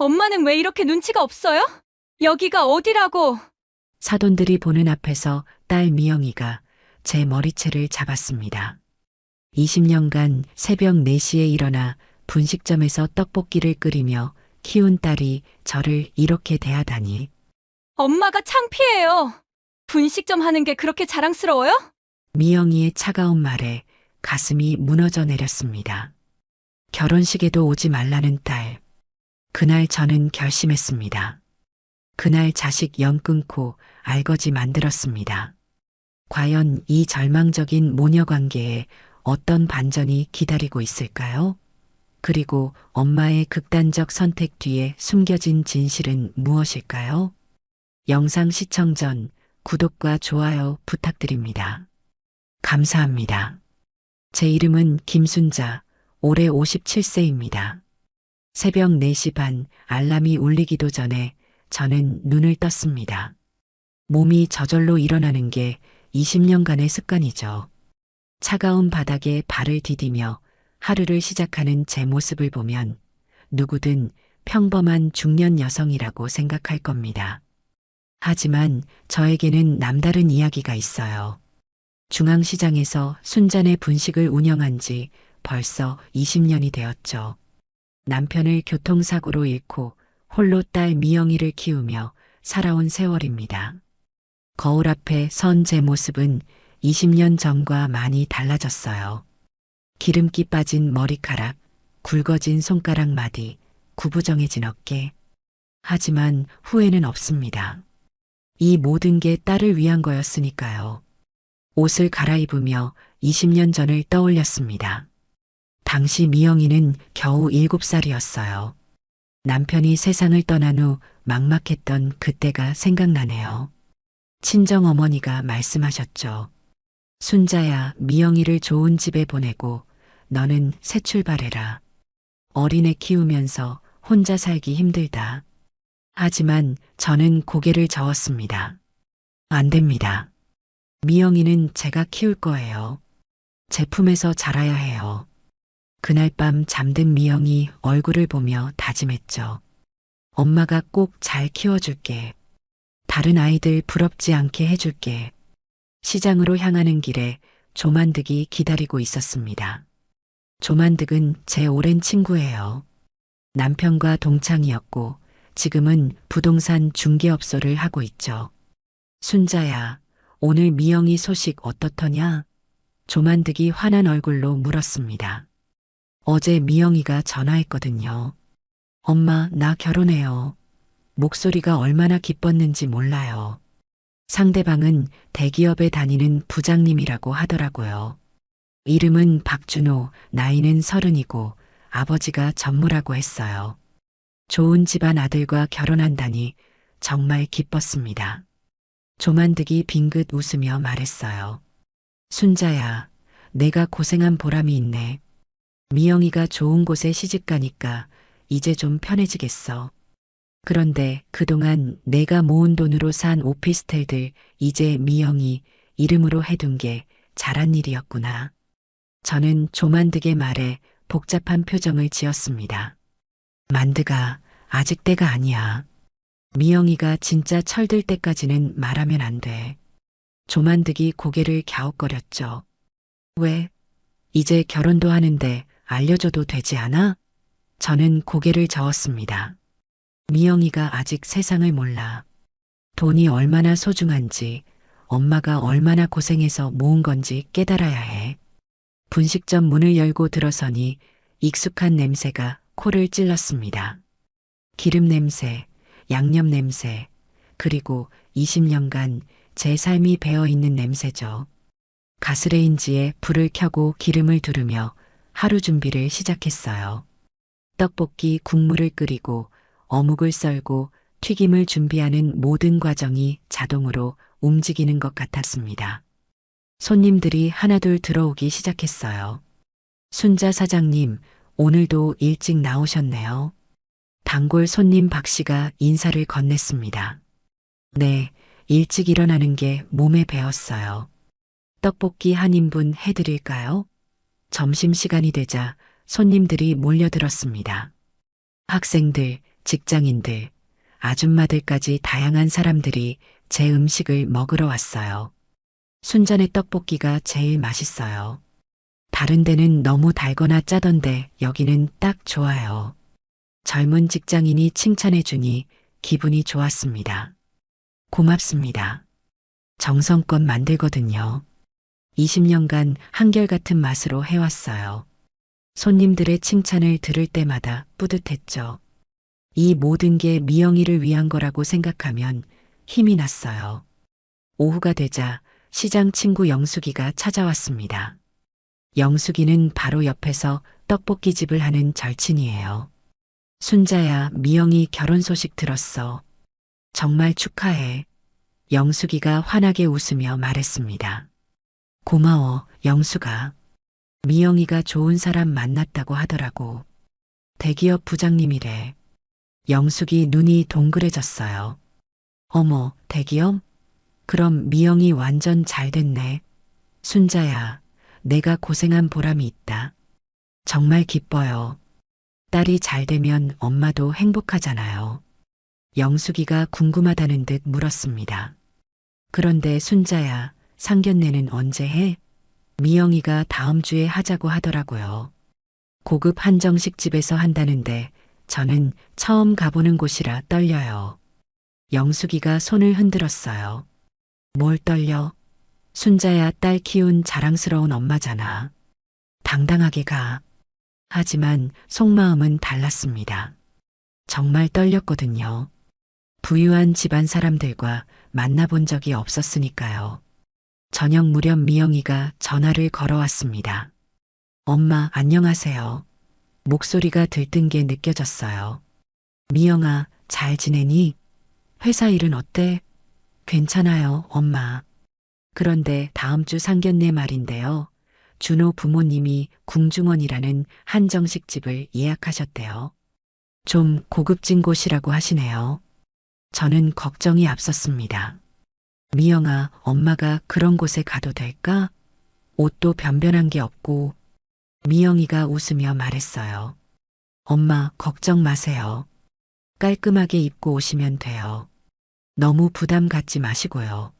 엄마는 왜 이렇게 눈치가 없어요? 여기가 어디라고? 사돈들이 보는 앞에서 딸 미영이가 제 머리채를 잡았습니다. 20년간 새벽 4시에 일어나 분식점에서 떡볶이를 끓이며 키운 딸이 저를 이렇게 대하다니. 엄마가 창피해요. 분식점 하는 게 그렇게 자랑스러워요? 미영이의 차가운 말에 가슴이 무너져 내렸습니다. 결혼식에도 오지 말라는 딸. 그날 저는 결심했습니다. 그날 자식 연 끊고 알거지 만들었습니다. 과연 이 절망적인 모녀 관계에 어떤 반전이 기다리고 있을까요? 그리고 엄마의 극단적 선택 뒤에 숨겨진 진실은 무엇일까요? 영상 시청 전 구독과 좋아요 부탁드립니다. 감사합니다. 제 이름은 김순자, 올해 57세입니다. 새벽 4시 반 알람이 울리기도 전에 저는 눈을 떴습니다. 몸이 저절로 일어나는 게 20년간의 습관이죠. 차가운 바닥에 발을 디디며 하루를 시작하는 제 모습을 보면 누구든 평범한 중년 여성이라고 생각할 겁니다. 하지만 저에게는 남다른 이야기가 있어요. 중앙시장에서 순잔의 분식을 운영한 지 벌써 20년이 되었죠. 남편을 교통사고로 잃고 홀로 딸 미영이를 키우며 살아온 세월입니다. 거울 앞에 선 제 모습은 20년 전과 많이 달라졌어요. 기름기 빠진 머리카락, 굵어진 손가락 마디, 구부정해진 어깨. 하지만 후회는 없습니다. 이 모든 게 딸을 위한 거였으니까요. 옷을 갈아입으며 20년 전을 떠올렸습니다. 당시 미영이는 겨우 7살이었어요. 남편이 세상을 떠난 후 막막했던 그때가 생각나네요. 친정어머니가 말씀하셨죠. 순자야, 미영이를 좋은 집에 보내고 너는 새 출발해라. 어린애 키우면서 혼자 살기 힘들다. 하지만 저는 고개를 저었습니다. 안 됩니다. 미영이는 제가 키울 거예요. 제 품에서 자라야 해요. 그날 밤 잠든 미영이 얼굴을 보며 다짐했죠. 엄마가 꼭 잘 키워줄게. 다른 아이들 부럽지 않게 해줄게. 시장으로 향하는 길에 조만득이 기다리고 있었습니다. 조만득은 제 오랜 친구예요. 남편과 동창이었고 지금은 부동산 중개업소를 하고 있죠. 순자야, 오늘 미영이 소식 어떻더냐? 조만득이 환한 얼굴로 물었습니다. 어제 미영이가 전화했거든요. 엄마, 나 결혼해요. 목소리가 얼마나 기뻤는지 몰라요. 상대방은 대기업에 다니는 부장님이라고 하더라고요. 이름은 박준호, 나이는 30이고 아버지가 전무라고 했어요. 좋은 집안 아들과 결혼한다니 정말 기뻤습니다. 조만득이 빙긋 웃으며 말했어요. 순자야, 내가 고생한 보람이 있네. 미영이가 좋은 곳에 시집가니까 이제 좀 편해지겠어. 그런데 그동안 내가 모은 돈으로 산 오피스텔들 이제 미영이 이름으로 해둔 게 잘한 일이었구나. 저는 조만득의 말에 복잡한 표정을 지었습니다. 만드가 아직 때가 아니야. 미영이가 진짜 철들 때까지는 말하면 안 돼. 조만득이 고개를 갸웃거렸죠. 왜? 이제 결혼도 하는데 알려줘도 되지 않아? 저는 고개를 저었습니다. 미영이가 아직 세상을 몰라. 돈이 얼마나 소중한지, 엄마가 얼마나 고생해서 모은 건지 깨달아야 해. 분식점 문을 열고 들어서니 익숙한 냄새가 코를 찔렀습니다. 기름 냄새, 양념 냄새, 그리고 20년간 제 삶이 배어 있는 냄새죠. 가스레인지에 불을 켜고 기름을 두르며 하루 준비를 시작했어요. 떡볶이 국물을 끓이고 어묵을 썰고 튀김을 준비하는 모든 과정이 자동으로 움직이는 것 같았습니다. 손님들이 하나둘 들어오기 시작했어요. 순자 사장님, 오늘도 일찍 나오셨네요. 단골 손님 박 씨가 인사를 건넸습니다. 네, 일찍 일어나는 게 몸에 배었어요. 떡볶이 한 인분 해드릴까요? 점심시간이 되자 손님들이 몰려들었습니다. 학생들, 직장인들, 아줌마들까지 다양한 사람들이 제 음식을 먹으러 왔어요. 순전의 떡볶이가 제일 맛있어요. 다른 데는 너무 달거나 짜던데 여기는 딱 좋아요. 젊은 직장인이 칭찬해 주니 기분이 좋았습니다. 고맙습니다. 정성껏 만들거든요. 20년간 한결같은 맛으로 해왔어요. 손님들의 칭찬을 들을 때마다 뿌듯했죠. 이 모든 게 미영이를 위한 거라고 생각하면 힘이 났어요. 오후가 되자 시장 친구 영숙이가 찾아왔습니다. 영숙이는 바로 옆에서 떡볶이집을 하는 절친이에요. 순자야, 미영이 결혼 소식 들었어. 정말 축하해. 영숙이가 환하게 웃으며 말했습니다. 고마워, 영숙아. 미영이가 좋은 사람 만났다고 하더라고. 대기업 부장님이래. 영숙이 눈이 동그래졌어요. 어머, 대기업? 그럼 미영이 완전 잘 됐네. 순자야, 내가 고생한 보람이 있다. 정말 기뻐요. 딸이 잘 되면 엄마도 행복하잖아요. 영숙이가 궁금하다는 듯 물었습니다. 그런데 순자야, 상견례는 언제 해? 미영이가 다음 주에 하자고 하더라고요. 고급 한정식 집에서 한다는데 저는 처음 가보는 곳이라 떨려요. 영숙이가 손을 흔들었어요. 뭘 떨려? 순자야, 딸 키운 자랑스러운 엄마잖아. 당당하게 가. 하지만 속마음은 달랐습니다. 정말 떨렸거든요. 부유한 집안 사람들과 만나본 적이 없었으니까요. 저녁 무렵 미영이가 전화를 걸어왔습니다. 엄마, 안녕하세요. 목소리가 들뜬 게 느껴졌어요. 미영아, 잘 지내니? 회사 일은 어때? 괜찮아요, 엄마. 그런데 다음 주 상견례 말인데요. 준호 부모님이 궁중원이라는 한정식 집을 예약하셨대요. 좀 고급진 곳이라고 하시네요. 저는 걱정이 앞섰습니다. 미영아, 엄마가 그런 곳에 가도 될까? 옷도 변변한 게 없고. 미영이가 웃으며 말했어요. 엄마, 걱정 마세요. 깔끔하게 입고 오시면 돼요. 너무 부담 갖지 마시고요.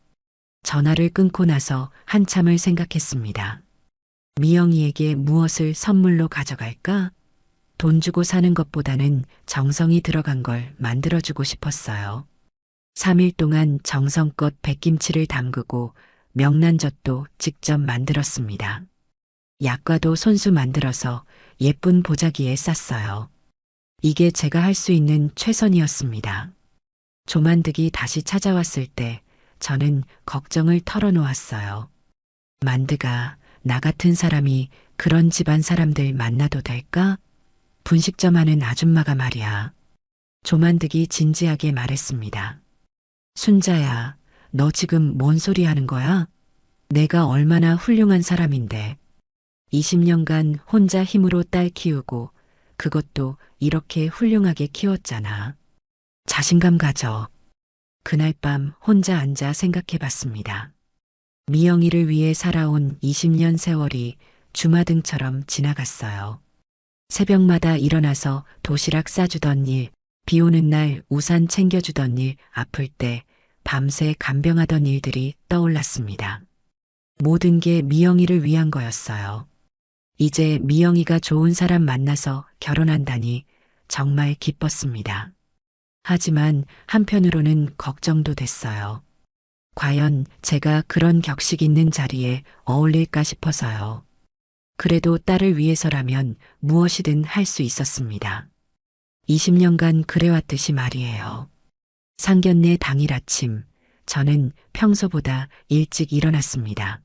전화를 끊고 나서 한참을 생각했습니다. 미영이에게 무엇을 선물로 가져갈까? 돈 주고 사는 것보다는 정성이 들어간 걸 만들어주고 싶었어요. 3일 동안 정성껏 백김치를 담그고 명란젓도 직접 만들었습니다. 약과도 손수 만들어서 예쁜 보자기에 쌌어요. 이게 제가 할 수 있는 최선이었습니다. 조만득이 다시 찾아왔을 때 저는 걱정을 털어놓았어요. 만드가, 나 같은 사람이 그런 집안 사람들 만나도 될까? 분식점 하는 아줌마가 말이야. 조만득이 진지하게 말했습니다. 순자야, 너 지금 뭔 소리 하는 거야? 내가 얼마나 훌륭한 사람인데. 20년간 혼자 힘으로 딸 키우고 그것도 이렇게 훌륭하게 키웠잖아. 자신감 가져. 그날 밤 혼자 앉아 생각해 봤습니다. 미영이를 위해 살아온 20년 세월이 주마등처럼 지나갔어요. 새벽마다 일어나서 도시락 싸주던 일, 비 오는 날 우산 챙겨주던 일, 아플 때 밤새 간병하던 일들이 떠올랐습니다. 모든 게 미영이를 위한 거였어요. 이제 미영이가 좋은 사람 만나서 결혼한다니 정말 기뻤습니다. 하지만 한편으로는 걱정도 됐어요. 과연 제가 그런 격식 있는 자리에 어울릴까 싶어서요. 그래도 딸을 위해서라면 무엇이든 할 수 있었습니다. 20년간 그래왔듯이 말이에요. 상견례 당일 아침, 저는 평소보다 일찍 일어났습니다.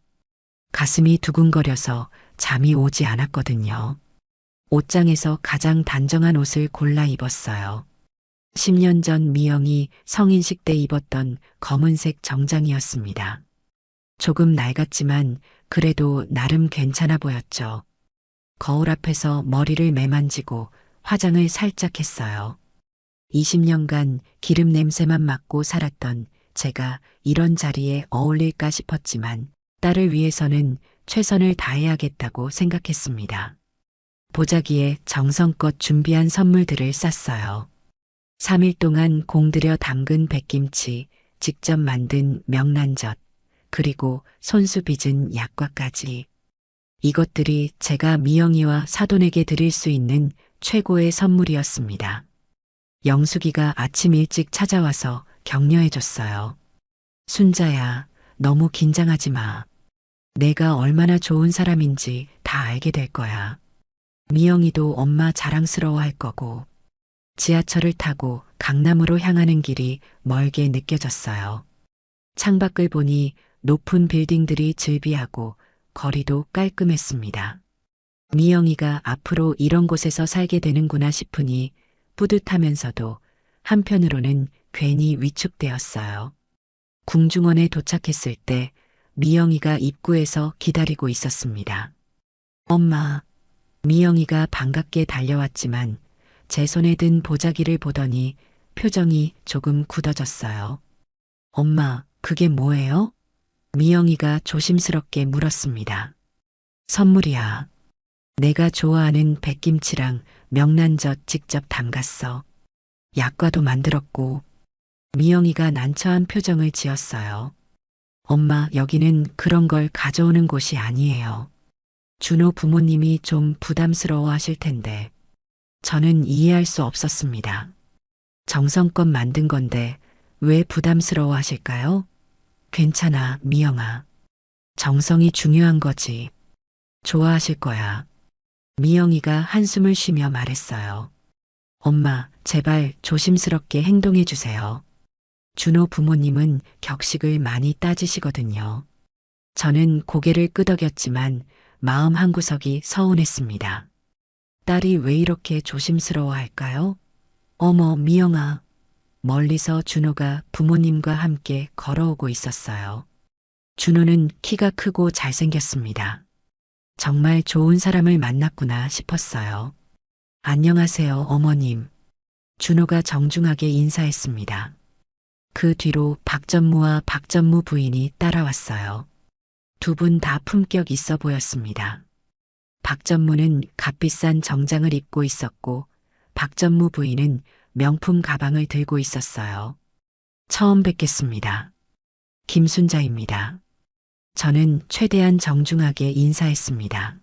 가슴이 두근거려서 잠이 오지 않았거든요. 옷장에서 가장 단정한 옷을 골라 입었어요. 10년 전 미영이 성인식 때 입었던 검은색 정장이었습니다. 조금 낡았지만 그래도 나름 괜찮아 보였죠. 거울 앞에서 머리를 매만지고 화장을 살짝 했어요. 20년간 기름 냄새만 맡고 살았던 제가 이런 자리에 어울릴까 싶었지만 딸을 위해서는 최선을 다해야겠다고 생각했습니다. 보자기에 정성껏 준비한 선물들을 쌌어요. 3일 동안 공들여 담근 백김치, 직접 만든 명란젓, 그리고 손수 빚은 약과까지. 이것들이 제가 미영이와 사돈에게 드릴 수 있는 최고의 선물이었습니다. 영숙이가 아침 일찍 찾아와서 격려해줬어요. 순자야, 너무 긴장하지 마. 내가 얼마나 좋은 사람인지 다 알게 될 거야. 미영이도 엄마 자랑스러워 할 거고. 지하철을 타고 강남으로 향하는 길이 멀게 느껴졌어요. 창밖을 보니 높은 빌딩들이 즐비하고 거리도 깔끔했습니다. 미영이가 앞으로 이런 곳에서 살게 되는구나 싶으니 뿌듯하면서도 한편으로는 괜히 위축되었어요. 궁중원에 도착했을 때 미영이가 입구에서 기다리고 있었습니다. 엄마, 미영이가 반갑게 달려왔지만 제 손에 든 보자기를 보더니 표정이 조금 굳어졌어요. 엄마, 그게 뭐예요? 미영이가 조심스럽게 물었습니다. 선물이야. 내가 좋아하는 백김치랑 명란젓 직접 담갔어. 약과도 만들었고. 미영이가 난처한 표정을 지었어요. 엄마, 여기는 그런 걸 가져오는 곳이 아니에요. 준호 부모님이 좀 부담스러워 하실 텐데. 저는 이해할 수 없었습니다. 정성껏 만든 건데 왜 부담스러워 하실까요? 괜찮아, 미영아. 정성이 중요한 거지. 좋아하실 거야. 미영이가 한숨을 쉬며 말했어요. 엄마, 제발 조심스럽게 행동해 주세요. 준호 부모님은 격식을 많이 따지시거든요. 저는 고개를 끄덕였지만 마음 한구석이 서운했습니다. 딸이 왜 이렇게 조심스러워 할까요? 어머, 미영아. 멀리서 준호가 부모님과 함께 걸어오고 있었어요. 준호는 키가 크고 잘생겼습니다. 정말 좋은 사람을 만났구나 싶었어요. 안녕하세요, 어머님. 준호가 정중하게 인사했습니다. 그 뒤로 박전무와 박전무 부인이 따라왔어요. 두 분 다 품격 있어 보였습니다. 박전무는 값비싼 정장을 입고 있었고 박전무 부인은 명품 가방을 들고 있었어요. 처음 뵙겠습니다. 김순자입니다. 저는 최대한 정중하게 인사했습니다.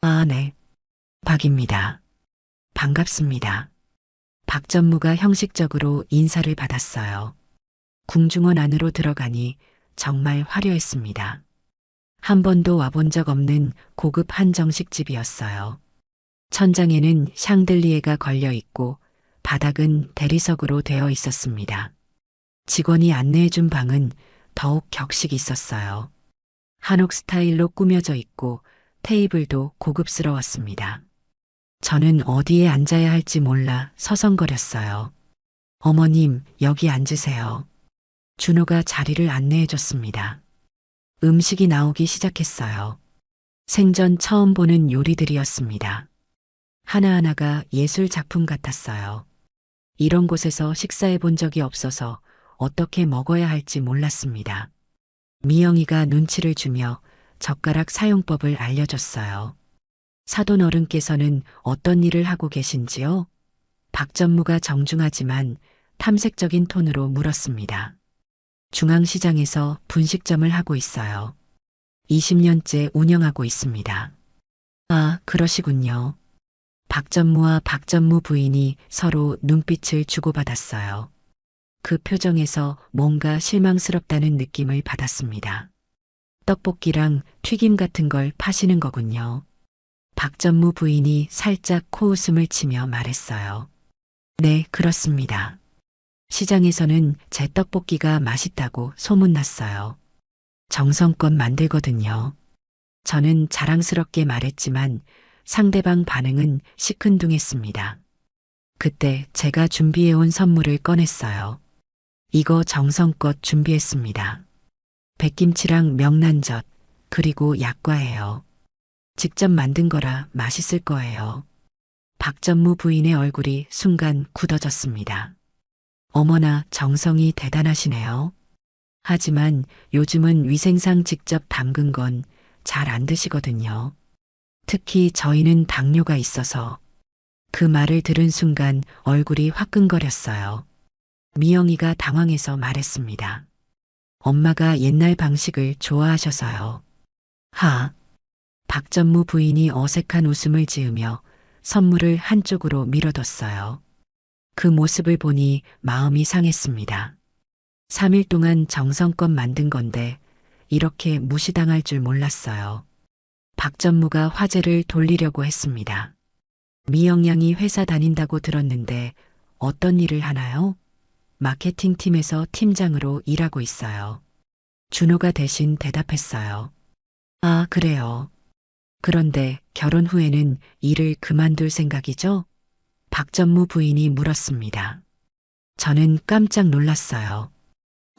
아, 네. 박입니다. 반갑습니다. 박전무가 형식적으로 인사를 받았어요. 궁중원 안으로 들어가니 정말 화려했습니다. 한 번도 와본 적 없는 고급 한정식 집이었어요. 천장에는 샹들리에가 걸려 있고 바닥은 대리석으로 되어 있었습니다. 직원이 안내해준 방은 더욱 격식이 있었어요. 한옥 스타일로 꾸며져 있고 테이블도 고급스러웠습니다. 저는 어디에 앉아야 할지 몰라 서성거렸어요. 어머님, 여기 앉으세요. 준호가 자리를 안내해줬습니다. 음식이 나오기 시작했어요. 생전 처음 보는 요리들이었습니다. 하나하나가 예술 작품 같았어요. 이런 곳에서 식사해 본 적이 없어서 어떻게 먹어야 할지 몰랐습니다. 미영이가 눈치를 주며 젓가락 사용법을 알려줬어요. 사돈 어른께서는 어떤 일을 하고 계신지요? 박전무가 정중하지만 탐색적인 톤으로 물었습니다. 중앙시장에서 분식점을 하고 있어요. 20년째 운영하고 있습니다. 아, 그러시군요. 박전무와 박전무 부인이 서로 눈빛을 주고받았어요. 그 표정에서 뭔가 실망스럽다는 느낌을 받았습니다. 떡볶이랑 튀김 같은 걸 파시는 거군요. 박전무 부인이 살짝 코웃음을 치며 말했어요. 네, 그렇습니다. 시장에서는 제 떡볶이가 맛있다고 소문났어요. 정성껏 만들거든요. 저는 자랑스럽게 말했지만 상대방 반응은 시큰둥했습니다. 그때 제가 준비해온 선물을 꺼냈어요. 이거 정성껏 준비했습니다. 백김치랑 명란젓, 그리고 약과예요. 직접 만든 거라 맛있을 거예요. 박전무 부인의 얼굴이 순간 굳어졌습니다. 어머나, 정성이 대단하시네요. 하지만 요즘은 위생상 직접 담근 건 잘 안 드시거든요. 특히 저희는 당뇨가 있어서. 그 말을 들은 순간 얼굴이 화끈거렸어요. 미영이가 당황해서 말했습니다. 엄마가 옛날 방식을 좋아하셔서요. 하. 박전무 부인이 어색한 웃음을 지으며 선물을 한쪽으로 밀어뒀어요. 그 모습을 보니 마음이 상했습니다. 3일 동안 정성껏 만든 건데 이렇게 무시당할 줄 몰랐어요. 박전무가 화제를 돌리려고 했습니다. 미영 양이 회사 다닌다고 들었는데 어떤 일을 하나요? 마케팅팀에서 팀장으로 일하고 있어요. 준호가 대신 대답했어요. 아, 그래요. 그런데 결혼 후에는 일을 그만둘 생각이죠? 박전무 부인이 물었습니다. 저는 깜짝 놀랐어요.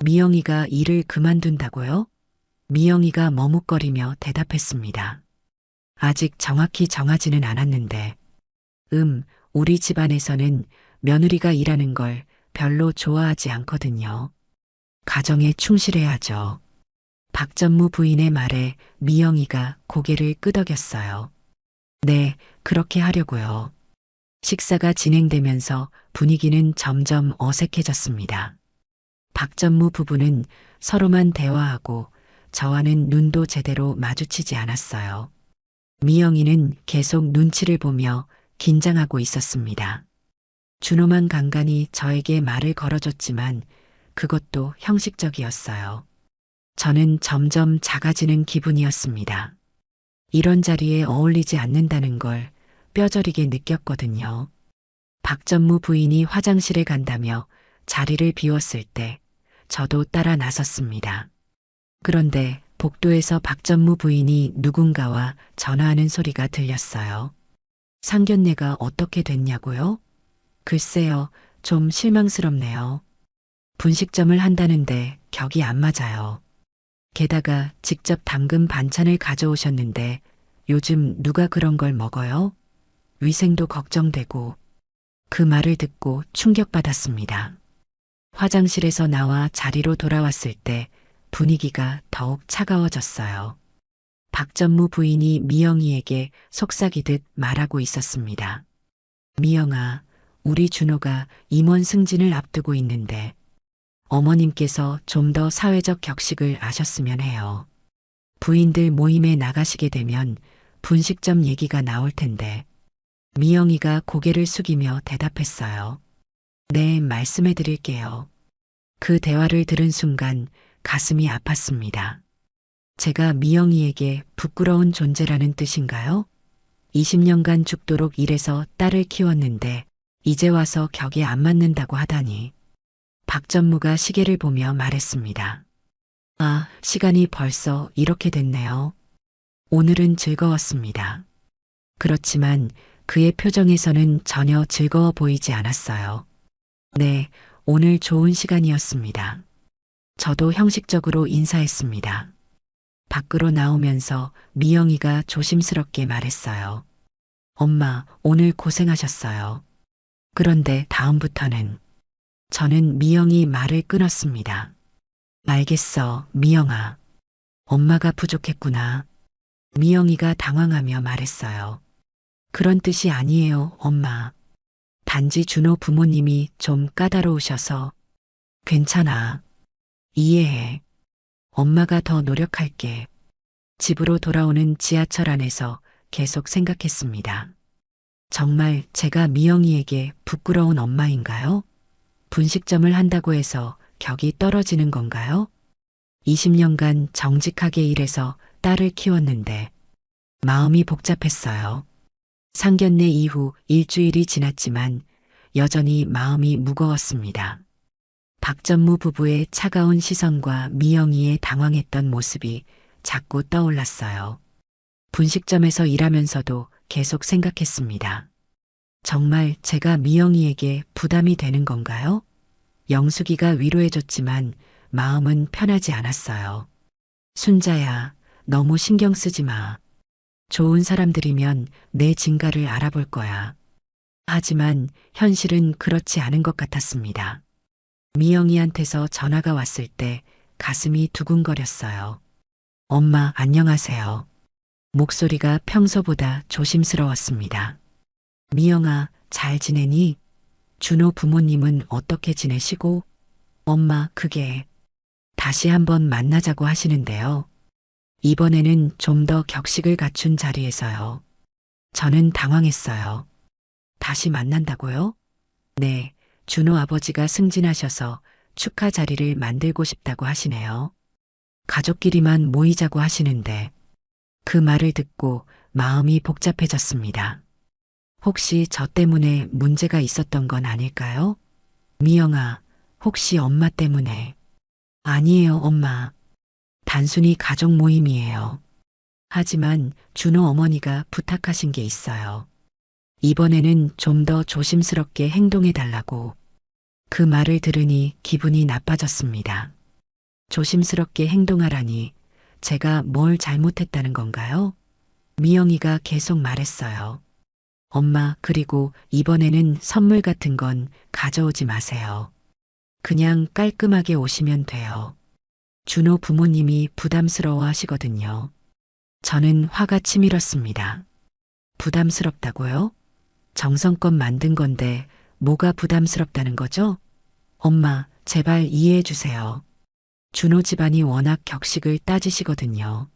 미영이가 일을 그만둔다고요? 미영이가 머뭇거리며 대답했습니다. 아직 정확히 정하지는 않았는데, 우리 집안에서는 며느리가 일하는 걸 별로 좋아하지 않거든요. 가정에 충실해야죠. 박전무 부인의 말에 미영이가 고개를 끄덕였어요. 네, 그렇게 하려고요. 식사가 진행되면서 분위기는 점점 어색해졌습니다. 박전무 부부는 서로만 대화하고 저와는 눈도 제대로 마주치지 않았어요. 미영이는 계속 눈치를 보며 긴장하고 있었습니다. 준호만 간간히 저에게 말을 걸어줬지만 그것도 형식적이었어요. 저는 점점 작아지는 기분이었습니다. 이런 자리에 어울리지 않는다는 걸 뼈저리게 느꼈거든요. 박전무 부인이 화장실에 간다며 자리를 비웠을 때 저도 따라 나섰습니다. 그런데 복도에서 박전무 부인이 누군가와 전화하는 소리가 들렸어요. 상견례가 어떻게 됐냐고요? 글쎄요, 좀 실망스럽네요. 분식점을 한다는데 격이 안 맞아요. 게다가 직접 담근 반찬을 가져오셨는데 요즘 누가 그런 걸 먹어요? 위생도 걱정되고. 그 말을 듣고 충격받았습니다. 화장실에서 나와 자리로 돌아왔을 때 분위기가 더욱 차가워졌어요. 박전무 부인이 미영이에게 속삭이듯 말하고 있었습니다. 미영아, 우리 준호가 임원 승진을 앞두고 있는데 어머님께서 좀 더 사회적 격식을 아셨으면 해요. 부인들 모임에 나가시게 되면 분식점 얘기가 나올 텐데. 미영이가 고개를 숙이며 대답했어요. 네, 말씀해 드릴게요. 그 대화를 들은 순간 가슴이 아팠습니다. 제가 미영이에게 부끄러운 존재라는 뜻인가요? 20년간 죽도록 일해서 딸을 키웠는데 이제 와서 격이 안 맞는다고 하다니. 박전무가 시계를 보며 말했습니다. 아, 시간이 벌써 이렇게 됐네요. 오늘은 즐거웠습니다. 그렇지만 그의 표정에서는 전혀 즐거워 보이지 않았어요. 네, 오늘 좋은 시간이었습니다. 저도 형식적으로 인사했습니다. 밖으로 나오면서 미영이가 조심스럽게 말했어요. 엄마, 오늘 고생하셨어요. 그런데 다음부터는. 저는 미영이 말을 끊었습니다. 알겠어, 미영아. 엄마가 부족했구나. 미영이가 당황하며 말했어요. 그런 뜻이 아니에요, 엄마. 단지 준호 부모님이 좀 까다로우셔서. 괜찮아. 이해해. 엄마가 더 노력할게. 집으로 돌아오는 지하철 안에서 계속 생각했습니다. 정말 제가 미영이에게 부끄러운 엄마인가요? 분식점을 한다고 해서 격이 떨어지는 건가요? 20년간 정직하게 일해서 딸을 키웠는데 마음이 복잡했어요. 상견례 이후 일주일이 지났지만 여전히 마음이 무거웠습니다. 박전무 부부의 차가운 시선과 미영이의 당황했던 모습이 자꾸 떠올랐어요. 분식점에서 일하면서도 계속 생각했습니다. 정말 제가 미영이에게 부담이 되는 건가요? 영숙이가 위로해줬지만 마음은 편하지 않았어요. 순자야, 너무 신경 쓰지 마. 좋은 사람들이면 내 진가를 알아볼 거야. 하지만 현실은 그렇지 않은 것 같았습니다. 미영이한테서 전화가 왔을 때 가슴이 두근거렸어요. 엄마, 안녕하세요. 목소리가 평소보다 조심스러웠습니다. 미영아, 잘 지내니? 준호 부모님은 어떻게 지내시고? 엄마, 그게 다시 한번 만나자고 하시는데요. 이번에는 좀 더 격식을 갖춘 자리에서요. 저는 당황했어요. 다시 만난다고요? 네, 준호 아버지가 승진하셔서 축하 자리를 만들고 싶다고 하시네요. 가족끼리만 모이자고 하시는데 그 말을 듣고 마음이 복잡해졌습니다. 혹시 저 때문에 문제가 있었던 건 아닐까요? 미영아, 혹시 엄마 때문에? 아니에요, 엄마. 단순히 가족 모임이에요. 하지만 준호 어머니가 부탁하신 게 있어요. 이번에는 좀 더 조심스럽게 행동해 달라고. 그 말을 들으니 기분이 나빠졌습니다. 조심스럽게 행동하라니 제가 뭘 잘못했다는 건가요? 미영이가 계속 말했어요. 엄마, 그리고 이번에는 선물 같은 건 가져오지 마세요. 그냥 깔끔하게 오시면 돼요. 준호 부모님이 부담스러워 하시거든요. 저는 화가 치밀었습니다. 부담스럽다고요? 정성껏 만든 건데 뭐가 부담스럽다는 거죠? 엄마, 제발 이해해 주세요. 준호 집안이 워낙 격식을 따지시거든요.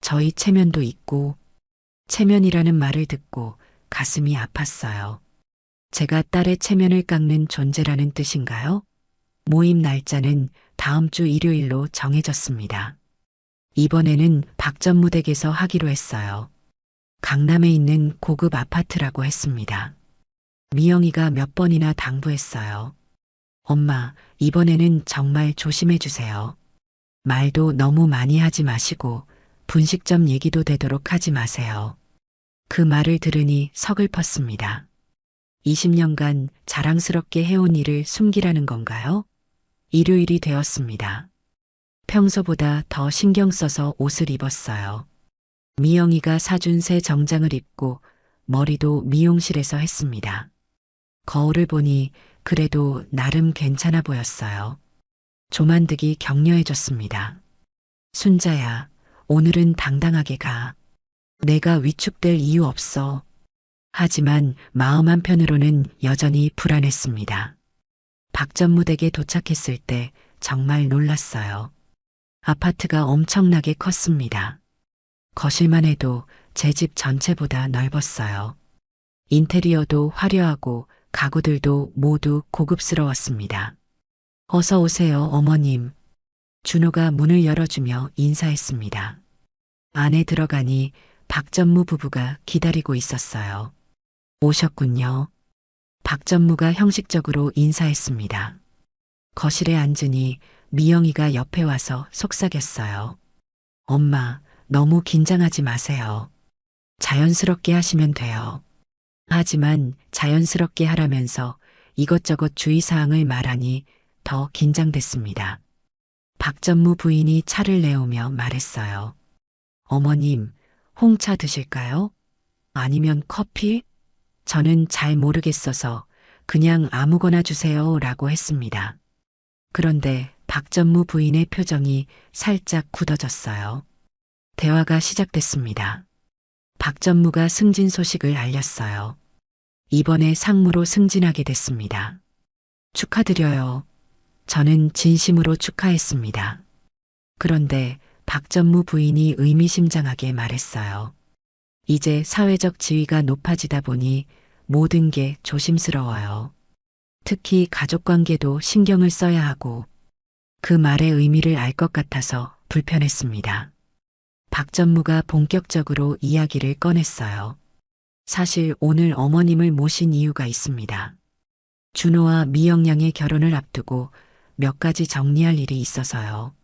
저희 체면도 있고, 체면이라는 말을 듣고 가슴이 아팠어요. 제가 딸의 체면을 깎는 존재라는 뜻인가요? 모임 날짜는 다음 주 일요일로 정해졌습니다. 이번에는 박전무 댁에서 하기로 했어요. 강남에 있는 고급 아파트라고 했습니다. 미영이가 몇 번이나 당부했어요. 엄마, 이번에는 정말 조심해 주세요. 말도 너무 많이 하지 마시고 분식점 얘기도 되도록 하지 마세요. 그 말을 들으니 서글펐습니다. 20년간 자랑스럽게 해온 일을 숨기라는 건가요? 일요일이 되었습니다. 평소보다 더 신경 써서 옷을 입었어요. 미영이가 사준 새 정장을 입고 머리도 미용실에서 했습니다. 거울을 보니 그래도 나름 괜찮아 보였어요. 조만득이 격려해줬습니다. 순자야, 오늘은 당당하게 가. 내가 위축될 이유 없어. 하지만 마음 한편으로는 여전히 불안했습니다. 박전무 댁에 도착했을 때 정말 놀랐어요. 아파트가 엄청나게 컸습니다. 거실만 해도 제 집 전체보다 넓었어요. 인테리어도 화려하고 가구들도 모두 고급스러웠습니다. 어서 오세요, 어머님. 준호가 문을 열어주며 인사했습니다. 안에 들어가니 박전무 부부가 기다리고 있었어요. 오셨군요. 박전무가 형식적으로 인사했습니다. 거실에 앉으니 미영이가 옆에 와서 속삭였어요. 엄마, 너무 긴장하지 마세요. 자연스럽게 하시면 돼요. 하지만 자연스럽게 하라면서 이것저것 주의사항을 말하니 더 긴장됐습니다. 박전무 부인이 차를 내오며 말했어요. 어머님, 홍차 드실까요? 아니면 커피? 저는 잘 모르겠어서 그냥 아무거나 주세요 라고 했습니다. 그런데 박전무 부인의 표정이 살짝 굳어졌어요. 대화가 시작됐습니다. 박전무가 승진 소식을 알렸어요. 이번에 상무로 승진하게 됐습니다. 축하드려요. 저는 진심으로 축하했습니다. 그런데 박전무 부인이 의미심장하게 말했어요. 이제 사회적 지위가 높아지다 보니 모든 게 조심스러워요. 특히 가족관계도 신경을 써야 하고 그 말의 의미를 알 것 같아서 불편했습니다. 박전무가 본격적으로 이야기를 꺼냈어요. 사실 오늘 어머님을 모신 이유가 있습니다. 준호와 미영양의 결혼을 앞두고 몇 가지 정리할 일이 있어서요.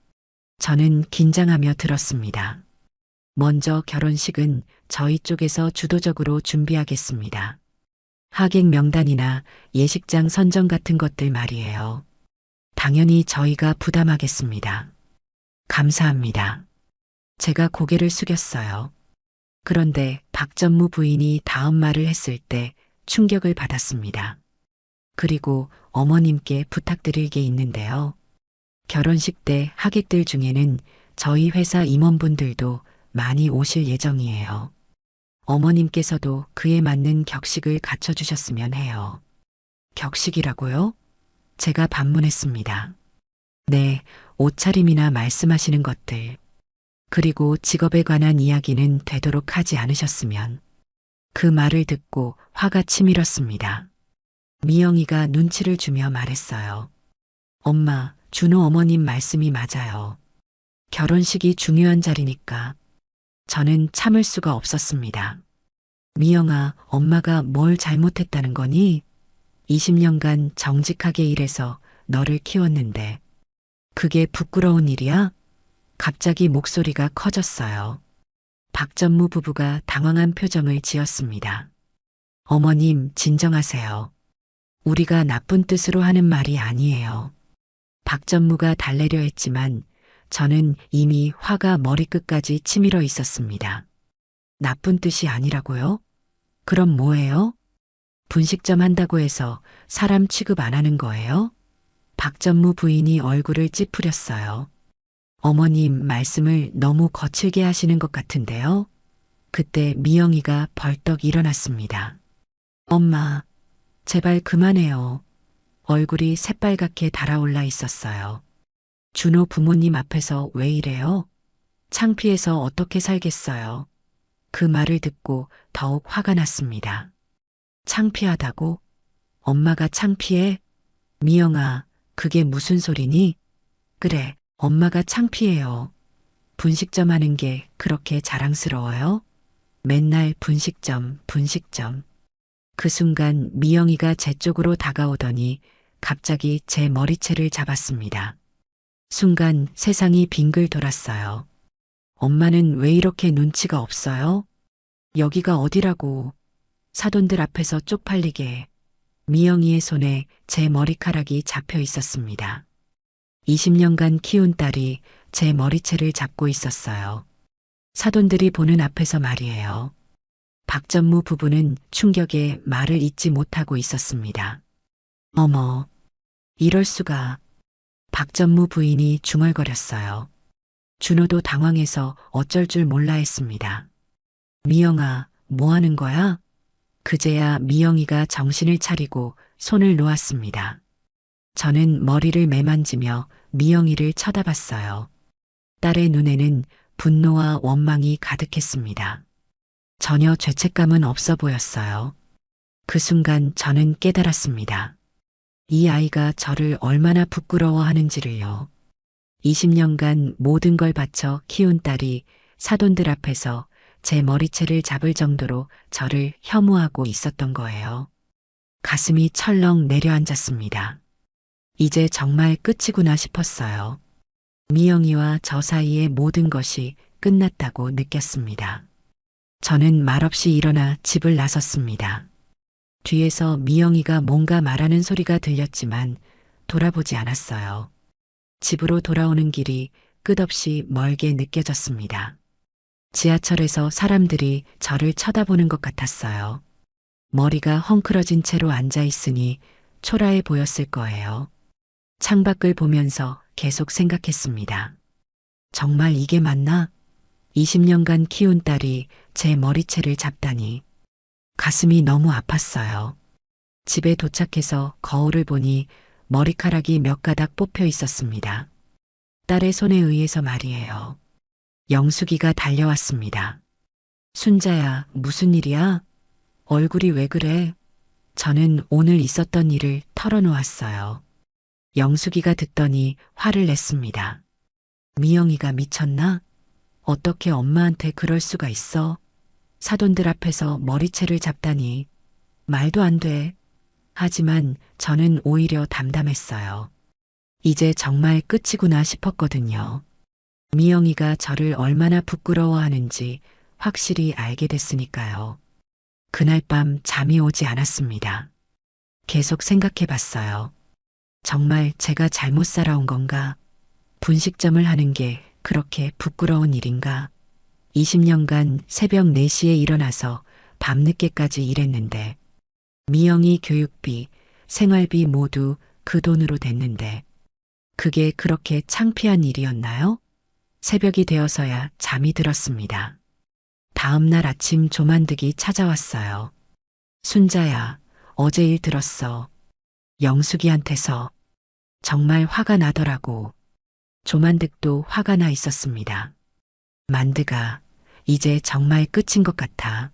저는 긴장하며 들었습니다. 먼저 결혼식은 저희 쪽에서 주도적으로 준비하겠습니다. 하객 명단이나 예식장 선정 같은 것들 말이에요. 당연히 저희가 부담하겠습니다. 감사합니다. 제가 고개를 숙였어요. 그런데 박전무 부인이 다음 말을 했을 때 충격을 받았습니다. 그리고 어머님께 부탁드릴 게 있는데요. 결혼식 때 하객들 중에는 저희 회사 임원분들도 많이 오실 예정이에요. 어머님께서도 그에 맞는 격식을 갖춰주셨으면 해요. 격식이라고요? 제가 반문했습니다. 네, 옷차림이나 말씀하시는 것들, 그리고 직업에 관한 이야기는 되도록 하지 않으셨으면. 그 말을 듣고 화가 치밀었습니다. 미영이가 눈치를 주며 말했어요. 엄마, 준호 어머님 말씀이 맞아요. 결혼식이 중요한 자리니까. 저는 참을 수가 없었습니다. 미영아, 엄마가 뭘 잘못했다는 거니? 20년간 정직하게 일해서 너를 키웠는데 그게 부끄러운 일이야? 갑자기 목소리가 커졌어요. 박전무 부부가 당황한 표정을 지었습니다. 어머님, 진정하세요. 우리가 나쁜 뜻으로 하는 말이 아니에요. 박전무가 달래려 했지만 저는 이미 화가 머리끝까지 치밀어 있었습니다. 나쁜 뜻이 아니라고요? 그럼 뭐예요? 분식점 한다고 해서 사람 취급 안 하는 거예요? 박전무 부인이 얼굴을 찌푸렸어요. 어머님 말씀을 너무 거칠게 하시는 것 같은데요. 그때 미영이가 벌떡 일어났습니다. 엄마, 제발 그만해요. 얼굴이 새빨갛게 달아올라 있었어요. 준호 부모님 앞에서 왜 이래요? 창피해서 어떻게 살겠어요? 그 말을 듣고 더욱 화가 났습니다. 창피하다고? 엄마가 창피해? 미영아, 그게 무슨 소리니? 그래, 엄마가 창피해요. 분식점 하는 게 그렇게 자랑스러워요? 맨날 분식점, 분식점. 그 순간 미영이가 제 쪽으로 다가오더니 갑자기 제 머리채를 잡았습니다. 순간 세상이 빙글 돌았어요. 엄마는 왜 이렇게 눈치가 없어요? 여기가 어디라고. 사돈들 앞에서 쪽팔리게. 미영이의 손에 제 머리카락이 잡혀 있었습니다. 20년간 키운 딸이 제 머리채를 잡고 있었어요. 사돈들이 보는 앞에서 말이에요. 박전무 부부는 충격에 말을 잇지 못하고 있었습니다. 어머, 이럴 수가. 박전무 부인이 중얼거렸어요. 준호도 당황해서 어쩔 줄 몰라 했습니다. 미영아, 뭐 하는 거야? 그제야 미영이가 정신을 차리고 손을 놓았습니다. 저는 머리를 매만지며 미영이를 쳐다봤어요. 딸의 눈에는 분노와 원망이 가득했습니다. 전혀 죄책감은 없어 보였어요. 그 순간 저는 깨달았습니다. 이 아이가 저를 얼마나 부끄러워하는지를요. 20년간 모든 걸 바쳐 키운 딸이 사돈들 앞에서 제 머리채를 잡을 정도로 저를 혐오하고 있었던 거예요. 가슴이 철렁 내려앉았습니다. 이제 정말 끝이구나 싶었어요. 미영이와 저 사이의 모든 것이 끝났다고 느꼈습니다. 저는 말없이 일어나 집을 나섰습니다. 뒤에서 미영이가 뭔가 말하는 소리가 들렸지만 돌아보지 않았어요. 집으로 돌아오는 길이 끝없이 멀게 느껴졌습니다. 지하철에서 사람들이 저를 쳐다보는 것 같았어요. 머리가 헝클어진 채로 앉아 있으니 초라해 보였을 거예요. 창밖을 보면서 계속 생각했습니다. 정말 이게 맞나? 20년간 키운 딸이 제 머리채를 잡다니. 가슴이 너무 아팠어요. 집에 도착해서 거울을 보니 머리카락이 몇 가닥 뽑혀 있었습니다. 딸의 손에 의해서 말이에요. 영숙이가 달려왔습니다. 순자야, 무슨 일이야? 얼굴이 왜 그래? 저는 오늘 있었던 일을 털어놓았어요. 영숙이가 듣더니 화를 냈습니다. 미영이가 미쳤나? 어떻게 엄마한테 그럴 수가 있어? 사돈들 앞에서 머리채를 잡다니. 말도 안 돼. 하지만 저는 오히려 담담했어요. 이제 정말 끝이구나 싶었거든요. 미영이가 저를 얼마나 부끄러워하는지 확실히 알게 됐으니까요. 그날 밤 잠이 오지 않았습니다. 계속 생각해 봤어요. 정말 제가 잘못 살아온 건가? 분식점을 하는 게 그렇게 부끄러운 일인가? 20년간 새벽 4시에 일어나서 밤늦게까지 일했는데 미영이 교육비, 생활비 모두 그 돈으로 됐는데 그게 그렇게 창피한 일이었나요? 새벽이 되어서야 잠이 들었습니다. 다음 날 아침 조만득이 찾아왔어요. 순자야, 어제 일 들었어. 영숙이한테서. 정말 화가 나더라고. 조만득도 화가 나 있었습니다. 만드가, 이제 정말 끝인 것 같아.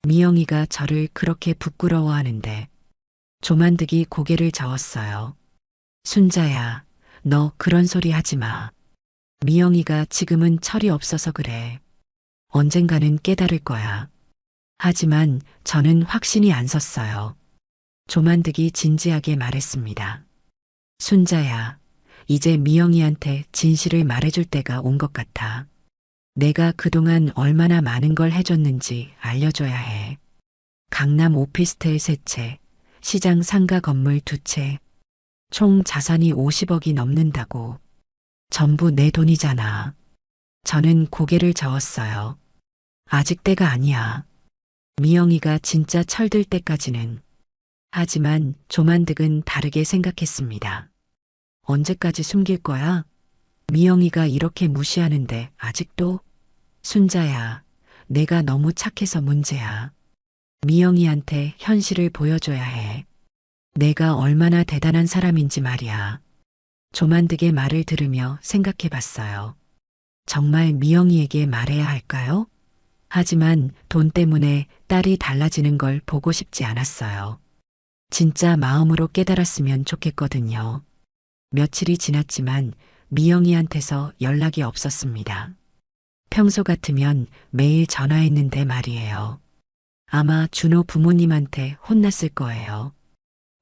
미영이가 저를 그렇게 부끄러워하는데. 조만득이 고개를 저었어요. 순자야, 너 그런 소리 하지 마. 미영이가 지금은 철이 없어서 그래. 언젠가는 깨달을 거야. 하지만 저는 확신이 안 섰어요. 조만득이 진지하게 말했습니다. 순자야, 이제 미영이한테 진실을 말해줄 때가 온 것 같아. 내가 그동안 얼마나 많은 걸 해줬는지 알려줘야 해. 강남 오피스텔 3채, 시장 상가 건물 2채, 총 자산이 50억이 넘는다고. 전부 내 돈이잖아. 저는 고개를 저었어요. 아직 때가 아니야. 미영이가 진짜 철들 때까지는. 하지만 조만득은 다르게 생각했습니다. 언제까지 숨길 거야? 미영이가 이렇게 무시하는데 아직도? 순자야, 내가 너무 착해서 문제야. 미영이한테 현실을 보여줘야 해. 내가 얼마나 대단한 사람인지 말이야. 조만득의 말을 들으며 생각해 봤어요. 정말 미영이에게 말해야 할까요? 하지만 돈 때문에 딸이 달라지는 걸 보고 싶지 않았어요. 진짜 마음으로 깨달았으면 좋겠거든요. 며칠이 지났지만 미영이한테서 연락이 없었습니다. 평소 같으면 매일 전화했는데 말이에요. 아마 준호 부모님한테 혼났을 거예요.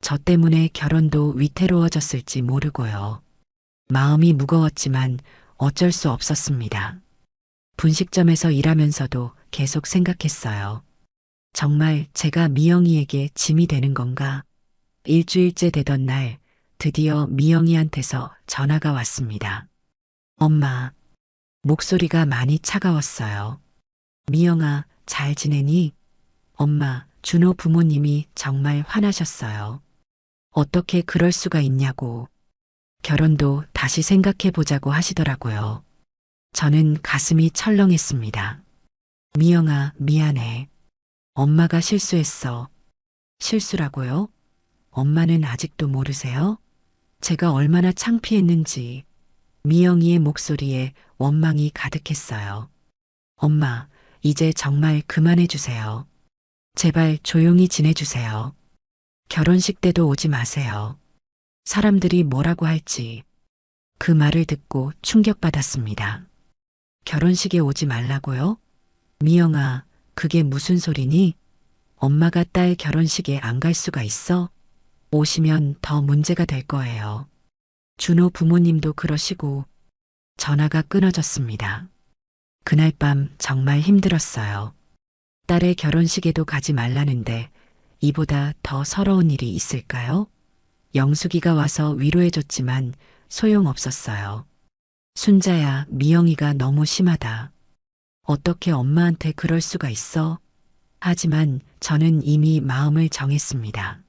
저 때문에 결혼도 위태로워졌을지 모르고요. 마음이 무거웠지만 어쩔 수 없었습니다. 분식점에서 일하면서도 계속 생각했어요. 정말 제가 미영이에게 짐이 되는 건가? 일주일째 되던 날 드디어 미영이한테서 전화가 왔습니다. 엄마. 목소리가 많이 차가웠어요. 미영아, 잘 지내니? 엄마, 준호 부모님이 정말 화나셨어요. 어떻게 그럴 수가 있냐고. 결혼도 다시 생각해 보자고 하시더라고요. 저는 가슴이 철렁했습니다. 미영아, 미안해. 엄마가 실수했어. 실수라고요? 엄마는 아직도 모르세요? 제가 얼마나 창피했는지. 미영이의 목소리에 원망이 가득했어요. 엄마, 이제 정말 그만해 주세요. 제발 조용히 지내주세요. 결혼식 때도 오지 마세요. 사람들이 뭐라고 할지. 그 말을 듣고 충격받았습니다. 결혼식에 오지 말라고요? 미영아, 그게 무슨 소리니? 엄마가 딸 결혼식에 안 갈 수가 있어? 오시면 더 문제가 될 거예요. 준호 부모님도 그러시고. 전화가 끊어졌습니다. 그날 밤 정말 힘들었어요. 딸의 결혼식에도 가지 말라는데 이보다 더 서러운 일이 있을까요? 영숙이가 와서 위로해줬지만 소용없었어요. 순자야, 미영이가 너무 심하다. 어떻게 엄마한테 그럴 수가 있어? 하지만 저는 이미 마음을 정했습니다.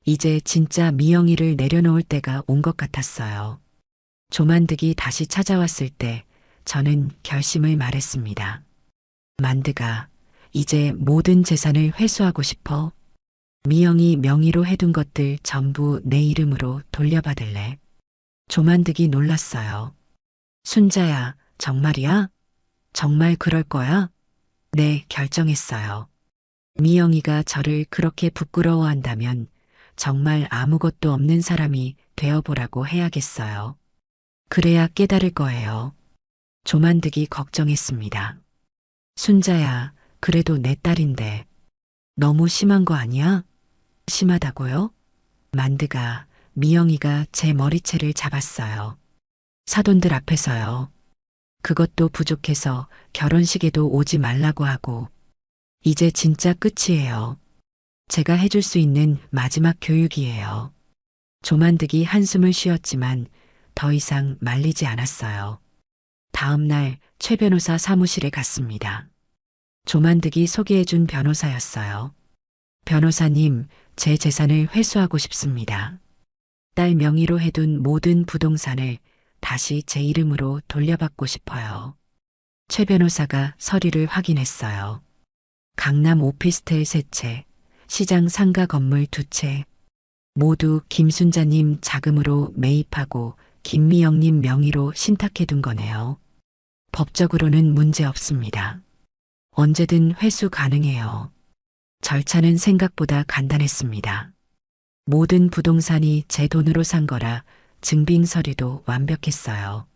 이제 진짜 미영이를 내려놓을 때가 온 것 같았어요. 조만득이 다시 찾아왔을 때 저는 결심을 말했습니다. 만드가, 이제 모든 재산을 회수하고 싶어. 미영이 명의로 해둔 것들 전부 내 이름으로 돌려받을래. 조만득이 놀랐어요. 순자야, 정말이야? 정말 그럴 거야? 네, 결정했어요. 미영이가 저를 그렇게 부끄러워한다면 정말 아무것도 없는 사람이 되어보라고 해야겠어요. 그래야 깨달을 거예요. 조만득이 걱정했습니다. 순자야, 그래도 내 딸인데 너무 심한 거 아니야? 심하다고요? 만드가, 미영이가 제 머리채를 잡았어요. 사돈들 앞에서요. 그것도 부족해서 결혼식에도 오지 말라고 하고. 이제 진짜 끝이에요. 제가 해줄 수 있는 마지막 교육이에요. 조만득이 한숨을 쉬었지만 더 이상 말리지 않았어요. 다음 날 최 변호사 사무실에 갔습니다. 조만득이 소개해준 변호사였어요. 변호사님, 제 재산을 회수하고 싶습니다. 딸 명의로 해둔 모든 부동산을 다시 제 이름으로 돌려받고 싶어요. 최 변호사가 서류를 확인했어요. 강남 오피스텔 3채, 시장 상가 건물 2채, 모두 김순자님 자금으로 매입하고 김미영님 명의로 신탁해둔 거네요. 법적으로는 문제 없습니다. 언제든 회수 가능해요. 절차는 생각보다 간단했습니다. 모든 부동산이 제 돈으로 산 거라 증빙 서류도 완벽했어요.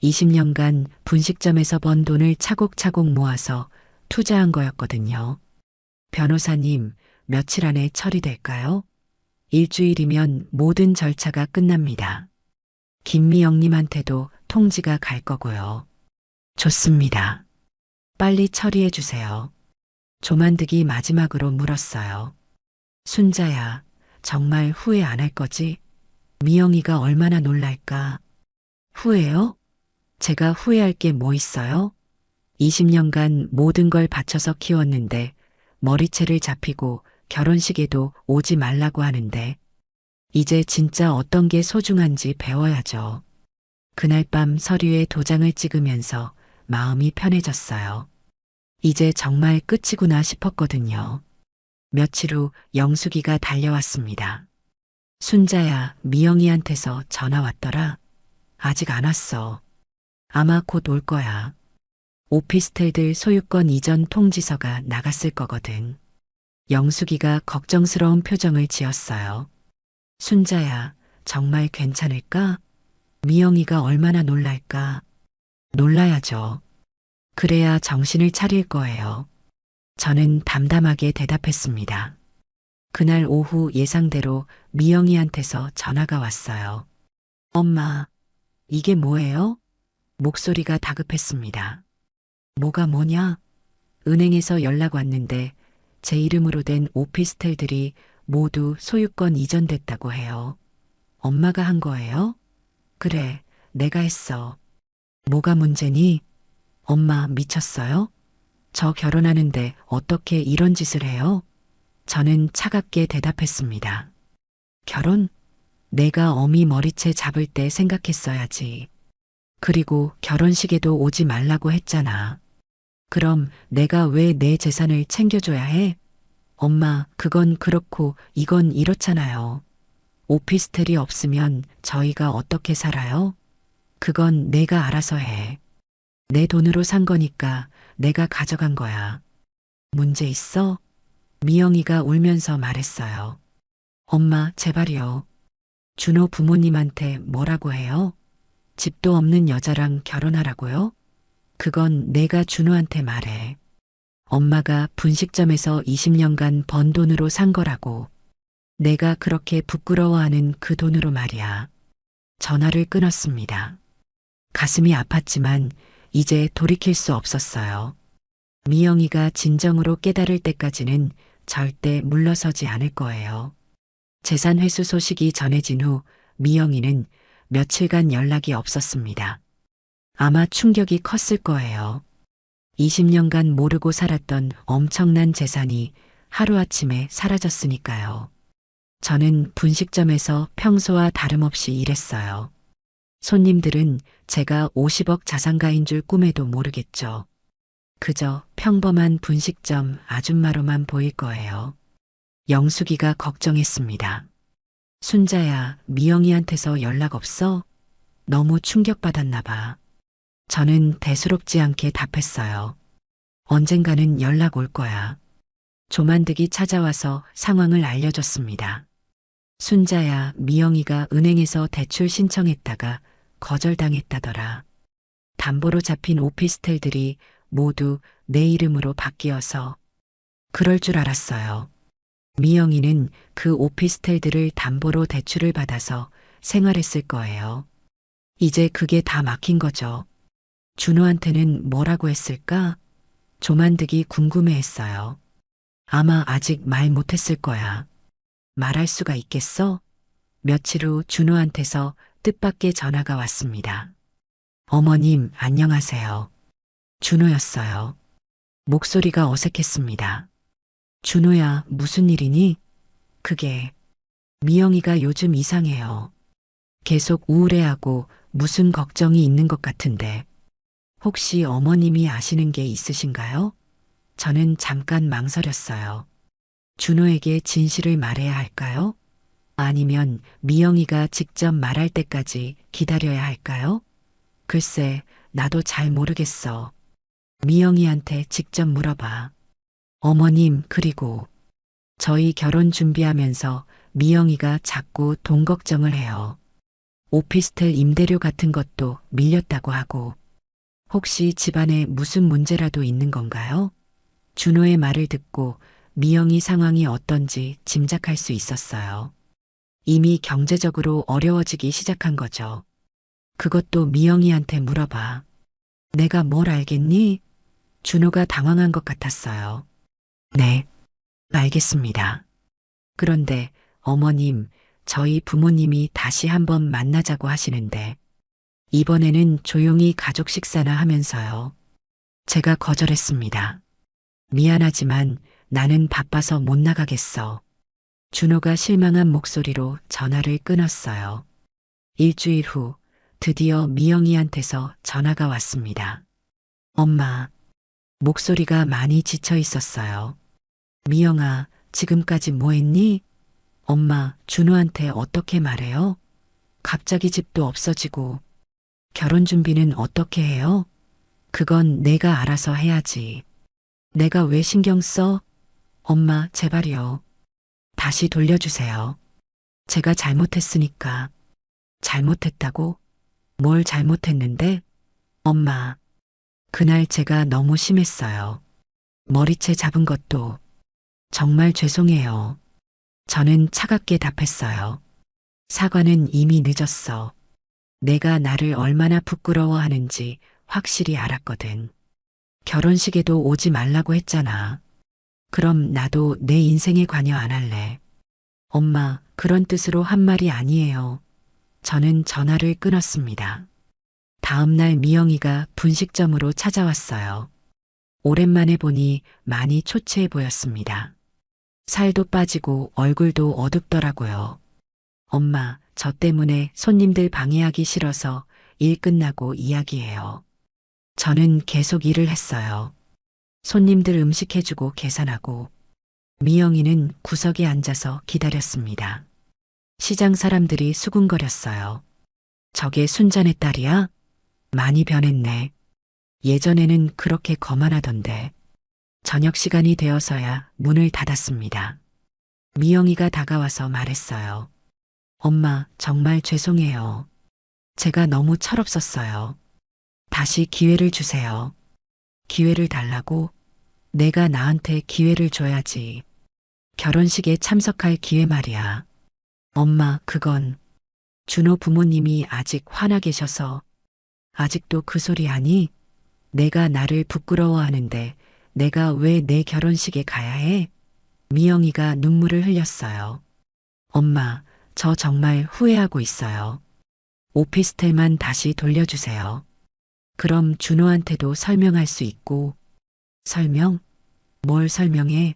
20년간 분식점에서 번 돈을 차곡차곡 모아서 투자한 거였거든요. 변호사님, 며칠 안에 처리될까요? 일주일이면 모든 절차가 끝납니다. 김미영님한테도 통지가 갈 거고요. 좋습니다. 빨리 처리해 주세요. 조만득이 마지막으로 물었어요. 순자야, 정말 후회 안 할 거지? 미영이가 얼마나 놀랄까? 후회요? 제가 후회할 게 뭐 있어요? 20년간 모든 걸 바쳐서 키웠는데 머리채를 잡히고 결혼식에도 오지 말라고 하는데 이제 진짜 어떤 게 소중한지 배워야죠. 그날 밤 서류에 도장을 찍으면서 마음이 편해졌어요. 이제 정말 끝이구나 싶었거든요. 며칠 후 영숙이가 달려왔습니다. 순자야, 미영이한테서 전화 왔더라. 아직 안 왔어. 아마 곧 올 거야. 오피스텔들 소유권 이전 통지서가 나갔을 거거든. 영숙이가 걱정스러운 표정을 지었어요. 순자야, 정말 괜찮을까? 미영이가 얼마나 놀랄까? 놀라야죠. 그래야 정신을 차릴 거예요. 저는 담담하게 대답했습니다. 그날 오후 예상대로 미영이한테서 전화가 왔어요. 엄마, 이게 뭐예요? 목소리가 다급했습니다. 뭐가 뭐냐? 은행에서 연락 왔는데 제 이름으로 된 오피스텔들이 모두 소유권 이전됐다고 해요. 엄마가 한 거예요? 그래, 내가 했어. 뭐가 문제니? 엄마 미쳤어요? 저 결혼하는데 어떻게 이런 짓을 해요? 저는 차갑게 대답했습니다. 결혼? 내가 어미 머리채 잡을 때 생각했어야지. 그리고 결혼식에도 오지 말라고 했잖아. 그럼 내가 왜 내 재산을 챙겨줘야 해? 엄마, 그건 그렇고 이건 이렇잖아요. 오피스텔이 없으면 저희가 어떻게 살아요? 그건 내가 알아서 해. 내 돈으로 산 거니까 내가 가져간 거야. 문제 있어? 미영이가 울면서 말했어요. 엄마, 제발요. 준호 부모님한테 뭐라고 해요? 집도 없는 여자랑 결혼하라고요? 그건 내가 준호한테 말해. 엄마가 분식점에서 20년간 번 돈으로 산 거라고. 내가 그렇게 부끄러워하는 그 돈으로 말이야. 전화를 끊었습니다. 가슴이 아팠지만 이제 돌이킬 수 없었어요. 미영이가 진정으로 깨달을 때까지는 절대 물러서지 않을 거예요. 재산 회수 소식이 전해진 후 미영이는 며칠간 연락이 없었습니다. 아마 충격이 컸을 거예요. 20년간 모르고 살았던 엄청난 재산이 하루아침에 사라졌으니까요. 저는 분식점에서 평소와 다름없이 일했어요. 손님들은 제가 50억 자산가인 줄 꿈에도 모르겠죠. 그저 평범한 분식점 아줌마로만 보일 거예요. 영숙이가 걱정했습니다. 순자야, 미영이한테서 연락 없어? 너무 충격받았나 봐. 저는 대수롭지 않게 답했어요. 언젠가는 연락 올 거야. 조만득이 찾아와서 상황을 알려줬습니다. 순자야, 미영이가 은행에서 대출 신청했다가 거절당했다더라. 담보로 잡힌 오피스텔들이 모두 내 이름으로 바뀌어서 그럴 줄 알았어요. 미영이는 그 오피스텔들을 담보로 대출을 받아서 생활했을 거예요. 이제 그게 다 막힌 거죠. 준호한테는 뭐라고 했을까? 조만득이 궁금해했어요. 아마 아직 말 못했을 거야. 말할 수가 있겠어? 며칠 후 준호한테서 뜻밖의 전화가 왔습니다. 어머님, 안녕하세요. 준호였어요. 목소리가 어색했습니다. 준호야, 무슨 일이니? 그게 미영이가 요즘 이상해요. 계속 우울해하고 무슨 걱정이 있는 것 같은데. 혹시 어머님이 아시는 게 있으신가요? 저는 잠깐 망설였어요. 준호에게 진실을 말해야 할까요? 아니면 미영이가 직접 말할 때까지 기다려야 할까요? 글쎄, 나도 잘 모르겠어. 미영이한테 직접 물어봐. 어머님, 그리고 저희 결혼 준비하면서 미영이가 자꾸 돈 걱정을 해요. 오피스텔 임대료 같은 것도 밀렸다고 하고. 혹시 집안에 무슨 문제라도 있는 건가요? 준호의 말을 듣고 미영이 상황이 어떤지 짐작할 수 있었어요. 이미 경제적으로 어려워지기 시작한 거죠. 그것도 미영이한테 물어봐. 내가 뭘 알겠니? 준호가 당황한 것 같았어요. 네, 알겠습니다. 그런데 어머님, 저희 부모님이 다시 한번 만나자고 하시는데 이번에는 조용히 가족 식사나 하면서요. 제가 거절했습니다. 미안하지만 나는 바빠서 못 나가겠어. 준호가 실망한 목소리로 전화를 끊었어요. 일주일 후 드디어 미영이한테서 전화가 왔습니다. 엄마, 목소리가 많이 지쳐 있었어요. 미영아, 지금까지 뭐 했니? 엄마, 준호한테 어떻게 말해요? 갑자기 집도 없어지고 결혼 준비는 어떻게 해요? 그건 내가 알아서 해야지. 내가 왜 신경 써? 엄마, 제발요. 다시 돌려주세요. 제가 잘못했으니까. 잘못했다고? 뭘 잘못했는데? 엄마, 그날 제가 너무 심했어요. 머리채 잡은 것도 정말 죄송해요. 저는 차갑게 답했어요. 사과는 이미 늦었어. 내가 나를 얼마나 부끄러워하는지 확실히 알았거든. 결혼식에도 오지 말라고 했잖아. 그럼 나도 내 인생에 관여 안 할래. 엄마, 그런 뜻으로 한 말이 아니에요. 저는 전화를 끊었습니다. 다음 날 미영이가 분식점으로 찾아왔어요. 오랜만에 보니 많이 초췌해 보였습니다. 살도 빠지고 얼굴도 어둡더라고요. 엄마, 저 때문에 손님들 방해하기 싫어서 일 끝나고 이야기해요. 저는 계속 일을 했어요. 손님들 음식 해주고 계산하고 미영이는 구석에 앉아서 기다렸습니다. 시장 사람들이 수군거렸어요. 저게 순자네 딸이야? 많이 변했네. 예전에는 그렇게 거만하던데. 저녁 시간이 되어서야 문을 닫았습니다. 미영이가 다가와서 말했어요. 엄마, 정말 죄송해요. 제가 너무 철없었어요. 다시 기회를 주세요. 기회를 달라고? 내가 나한테 기회를 줘야지. 결혼식에 참석할 기회 말이야. 엄마, 그건 준호 부모님이 아직 화나 계셔서. 아직도 그 소리 하니? 내가 나를 부끄러워하는데 내가 왜 내 결혼식에 가야 해? 미영이가 눈물을 흘렸어요. 엄마, 저 정말 후회하고 있어요. 오피스텔만 다시 돌려주세요. 그럼 준호한테도 설명할 수 있고. 설명? 뭘 설명해?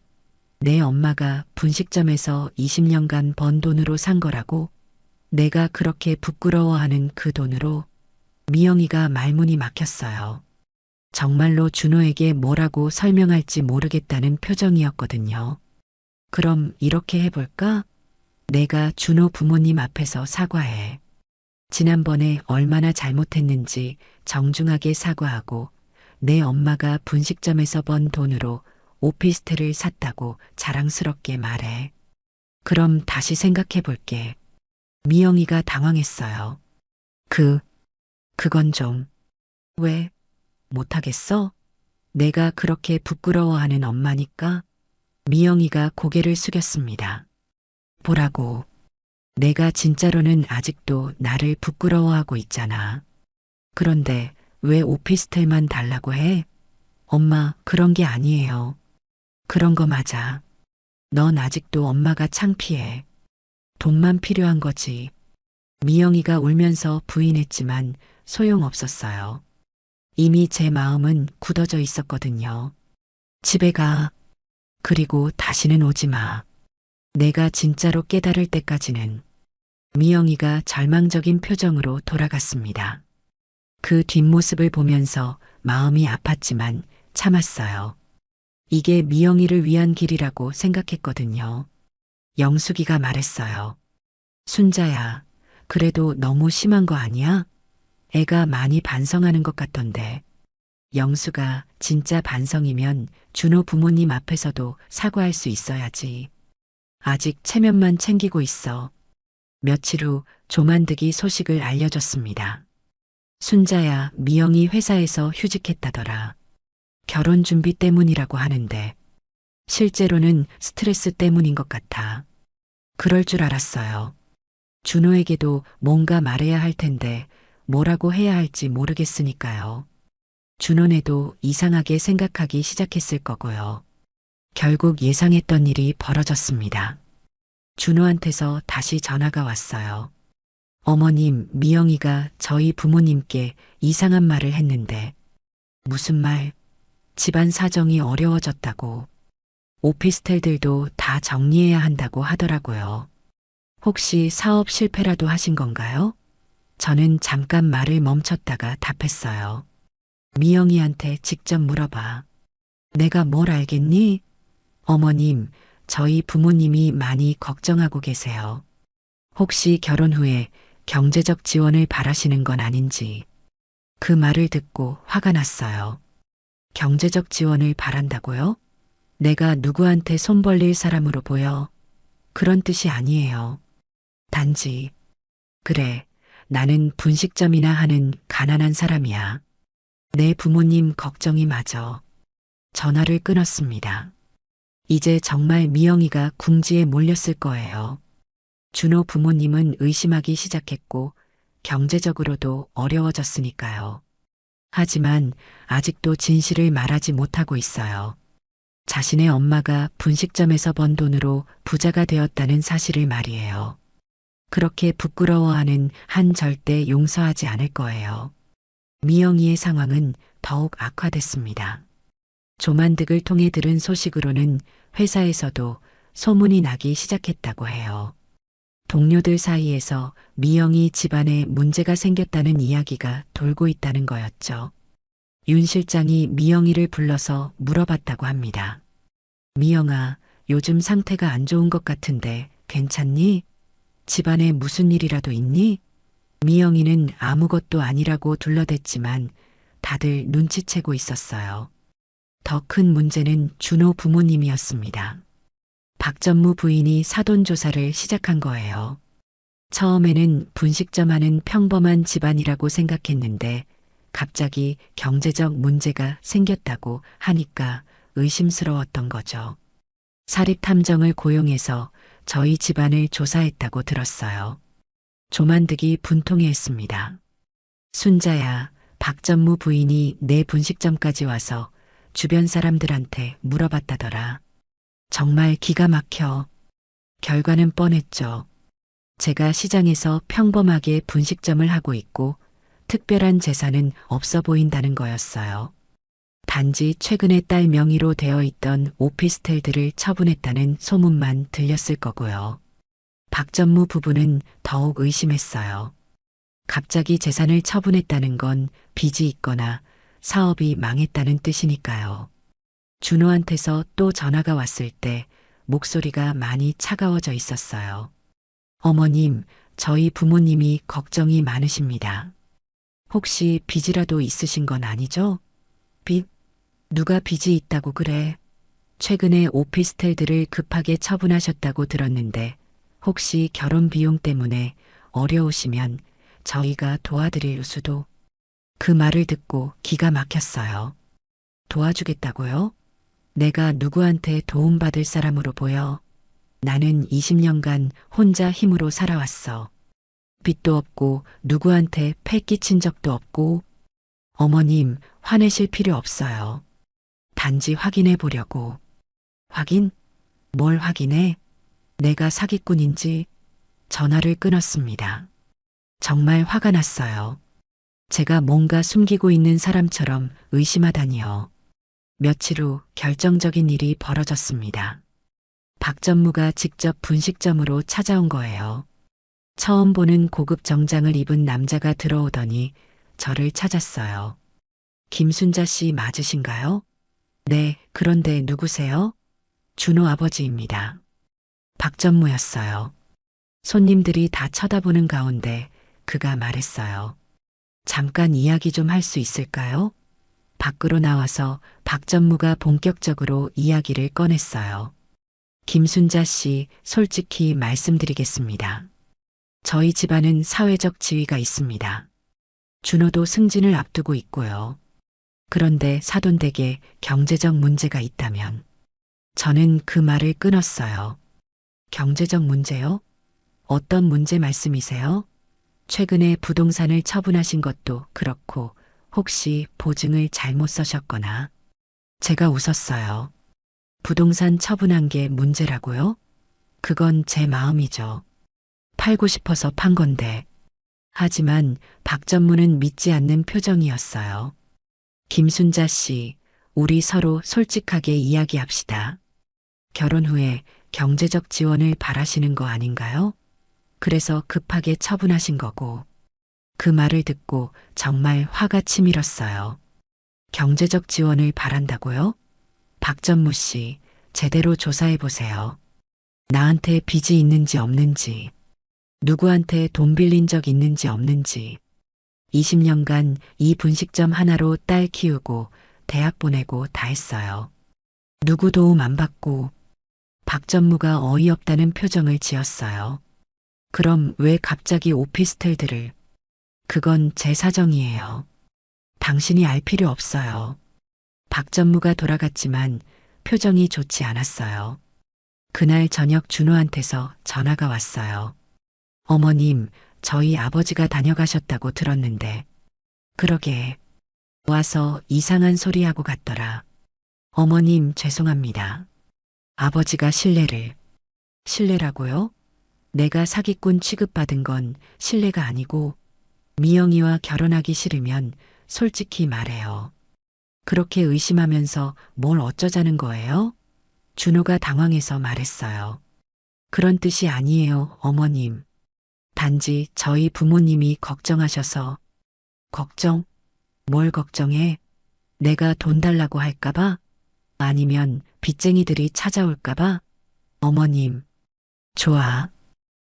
내 엄마가 분식점에서 20년간 번 돈으로 산 거라고? 내가 그렇게 부끄러워하는 그 돈으로? 미영이가 말문이 막혔어요. 정말로 준호에게 뭐라고 설명할지 모르겠다는 표정이었거든요. 그럼 이렇게 해볼까? 내가 준호 부모님 앞에서 사과해. 지난번에 얼마나 잘못했는지 정중하게 사과하고 내 엄마가 분식점에서 번 돈으로 오피스텔을 샀다고 자랑스럽게 말해. 그럼 다시 생각해 볼게. 미영이가 당황했어요. 그건 좀. 왜? 못하겠어? 내가 그렇게 부끄러워하는 엄마니까? 미영이가 고개를 숙였습니다. 보라고. 내가 진짜로는 아직도 나를 부끄러워하고 있잖아. 그런데 왜 오피스텔만 달라고 해? 엄마, 그런 게 아니에요. 그런 거 맞아. 넌 아직도 엄마가 창피해. 돈만 필요한 거지. 미영이가 울면서 부인했지만 소용없었어요. 이미 제 마음은 굳어져 있었거든요. 집에 가. 그리고 다시는 오지 마. 내가 진짜로 깨달을 때까지는. 미영이가 절망적인 표정으로 돌아갔습니다. 그 뒷모습을 보면서 마음이 아팠지만 참았어요. 이게 미영이를 위한 길이라고 생각했거든요. 영숙이가 말했어요. 순자야, 그래도 너무 심한 거 아니야? 애가 많이 반성하는 것 같던데. 영수가 진짜 반성이면 준호 부모님 앞에서도 사과할 수 있어야지. 아직 체면만 챙기고 있어. 며칠 후 조만득이 소식을 알려줬습니다. 순자야, 미영이 회사에서 휴직했다더라. 결혼 준비 때문이라고 하는데 실제로는 스트레스 때문인 것 같아. 그럴 줄 알았어요. 준호에게도 뭔가 말해야 할 텐데 뭐라고 해야 할지 모르겠으니까요. 준호네도 이상하게 생각하기 시작했을 거고요. 결국 예상했던 일이 벌어졌습니다. 준호한테서 다시 전화가 왔어요. 어머님, 미영이가 저희 부모님께 이상한 말을 했는데. 무슨 말? 집안 사정이 어려워졌다고. 오피스텔들도 다 정리해야 한다고 하더라고요. 혹시 사업 실패라도 하신 건가요? 저는 잠깐 말을 멈췄다가 답했어요. 미영이한테 직접 물어봐. 내가 뭘 알겠니? 어머님, 저희 부모님이 많이 걱정하고 계세요. 혹시 결혼 후에 경제적 지원을 바라시는 건 아닌지. 그 말을 듣고 화가 났어요. 경제적 지원을 바란다고요? 내가 누구한테 손 벌릴 사람으로 보여? 그런 뜻이 아니에요. 단지, 그래, 나는 분식점이나 하는 가난한 사람이야. 내 부모님 걱정이 맞아. 전화를 끊었습니다. 이제 정말 미영이가 궁지에 몰렸을 거예요. 준호 부모님은 의심하기 시작했고 경제적으로도 어려워졌으니까요. 하지만 아직도 진실을 말하지 못하고 있어요. 자신의 엄마가 분식점에서 번 돈으로 부자가 되었다는 사실을 말이에요. 그렇게 부끄러워하는 한 절대 용서하지 않을 거예요. 미영이의 상황은 더욱 악화됐습니다. 조만득을 통해 들은 소식으로는 회사에서도 소문이 나기 시작했다고 해요. 동료들 사이에서 미영이 집안에 문제가 생겼다는 이야기가 돌고 있다는 거였죠. 윤 실장이 미영이를 불러서 물어봤다고 합니다. 미영아, 요즘 상태가 안 좋은 것 같은데 괜찮니? 집안에 무슨 일이라도 있니? 미영이는 아무것도 아니라고 둘러댔지만 다들 눈치채고 있었어요. 더 큰 문제는 준호 부모님이었습니다. 박전무 부인이 사돈조사를 시작한 거예요. 처음에는 분식점 하는 평범한 집안이라고 생각했는데 갑자기 경제적 문제가 생겼다고 하니까 의심스러웠던 거죠. 사립탐정을 고용해서 저희 집안을 조사했다고 들었어요. 조만득이 분통해했습니다. 순자야, 박전무 부인이 내 분식점까지 와서 주변 사람들한테 물어봤다더라. 정말 기가 막혀. 결과는 뻔했죠. 제가 시장에서 평범하게 분식점을 하고 있고 특별한 재산은 없어 보인다는 거였어요. 단지 최근에 딸 명의로 되어 있던 오피스텔들을 처분했다는 소문만 들렸을 거고요. 박전무 부부는 더욱 의심했어요. 갑자기 재산을 처분했다는 건 빚이 있거나 사업이 망했다는 뜻이니까요. 준호한테서 또 전화가 왔을 때 목소리가 많이 차가워져 있었어요. 어머님, 저희 부모님이 걱정이 많으십니다. 혹시 빚이라도 있으신 건 아니죠? 빚? 누가 빚이 있다고 그래? 최근에 오피스텔들을 급하게 처분하셨다고 들었는데 혹시 결혼 비용 때문에 어려우시면 저희가 도와드릴 수도. 그 말을 듣고 기가 막혔어요. 도와주겠다고요? 내가 누구한테 도움받을 사람으로 보여? 나는 20년간 혼자 힘으로 살아왔어. 빚도 없고 누구한테 패 끼친 적도 없고. 어머님, 화내실 필요 없어요. 단지 확인해 보려고. 확인? 뭘 확인해? 내가 사기꾼인지. 전화를 끊었습니다. 정말 화가 났어요. 제가 뭔가 숨기고 있는 사람처럼 의심하다니요. 며칠 후 결정적인 일이 벌어졌습니다. 박전무가 직접 분식점으로 찾아온 거예요. 처음 보는 고급 정장을 입은 남자가 들어오더니 저를 찾았어요. 김순자 씨 맞으신가요? 네, 그런데 누구세요? 준호 아버지입니다. 박전무였어요. 손님들이 다 쳐다보는 가운데 그가 말했어요. 잠깐 이야기 좀 할 수 있을까요? 밖으로 나와서 박전무가 본격적으로 이야기를 꺼냈어요. 김순자 씨, 솔직히 말씀드리겠습니다. 저희 집안은 사회적 지위가 있습니다. 준호도 승진을 앞두고 있고요. 그런데 사돈댁에 경제적 문제가 있다면 저는 그 말을 끊었어요. 경제적 문제요? 어떤 문제 말씀이세요? 최근에 부동산을 처분하신 것도 그렇고 혹시 보증을 잘못 써셨거나. 제가 웃었어요. 부동산 처분한 게 문제라고요? 그건 제 마음이죠. 팔고 싶어서 판 건데. 하지만 박전무는 믿지 않는 표정이었어요. 김순자 씨, 우리 서로 솔직하게 이야기합시다. 결혼 후에 경제적 지원을 바라시는 거 아닌가요? 그래서 급하게 처분하신 거고. 그 말을 듣고 정말 화가 치밀었어요. 경제적 지원을 바란다고요? 박전무 씨, 제대로 조사해 보세요. 나한테 빚이 있는지 없는지, 누구한테 돈 빌린 적 있는지 없는지, 20년간 이 분식점 하나로 딸 키우고 대학 보내고 다 했어요. 누구 도움 안 받고. 박전무가 어이없다는 표정을 지었어요. 그럼 왜 갑자기 오피스텔들을. 그건 제 사정이에요. 당신이 알 필요 없어요. 박전무가 돌아갔지만 표정이 좋지 않았어요. 그날 저녁 준호한테서 전화가 왔어요. 어머님, 저희 아버지가 다녀가셨다고 들었는데. 그러게. 와서 이상한 소리 하고 갔더라. 어머님, 죄송합니다. 아버지가 실례를. 실례라고요? 내가 사기꾼 취급받은 건 실례가 아니고 미영이와 결혼하기 싫으면 솔직히 말해요. 그렇게 의심하면서 뭘 어쩌자는 거예요? 준호가 당황해서 말했어요. 그런 뜻이 아니에요, 어머님. 단지 저희 부모님이 걱정하셔서. 걱정? 뭘 걱정해? 내가 돈 달라고 할까봐? 아니면 빚쟁이들이 찾아올까봐? 어머님. 좋아.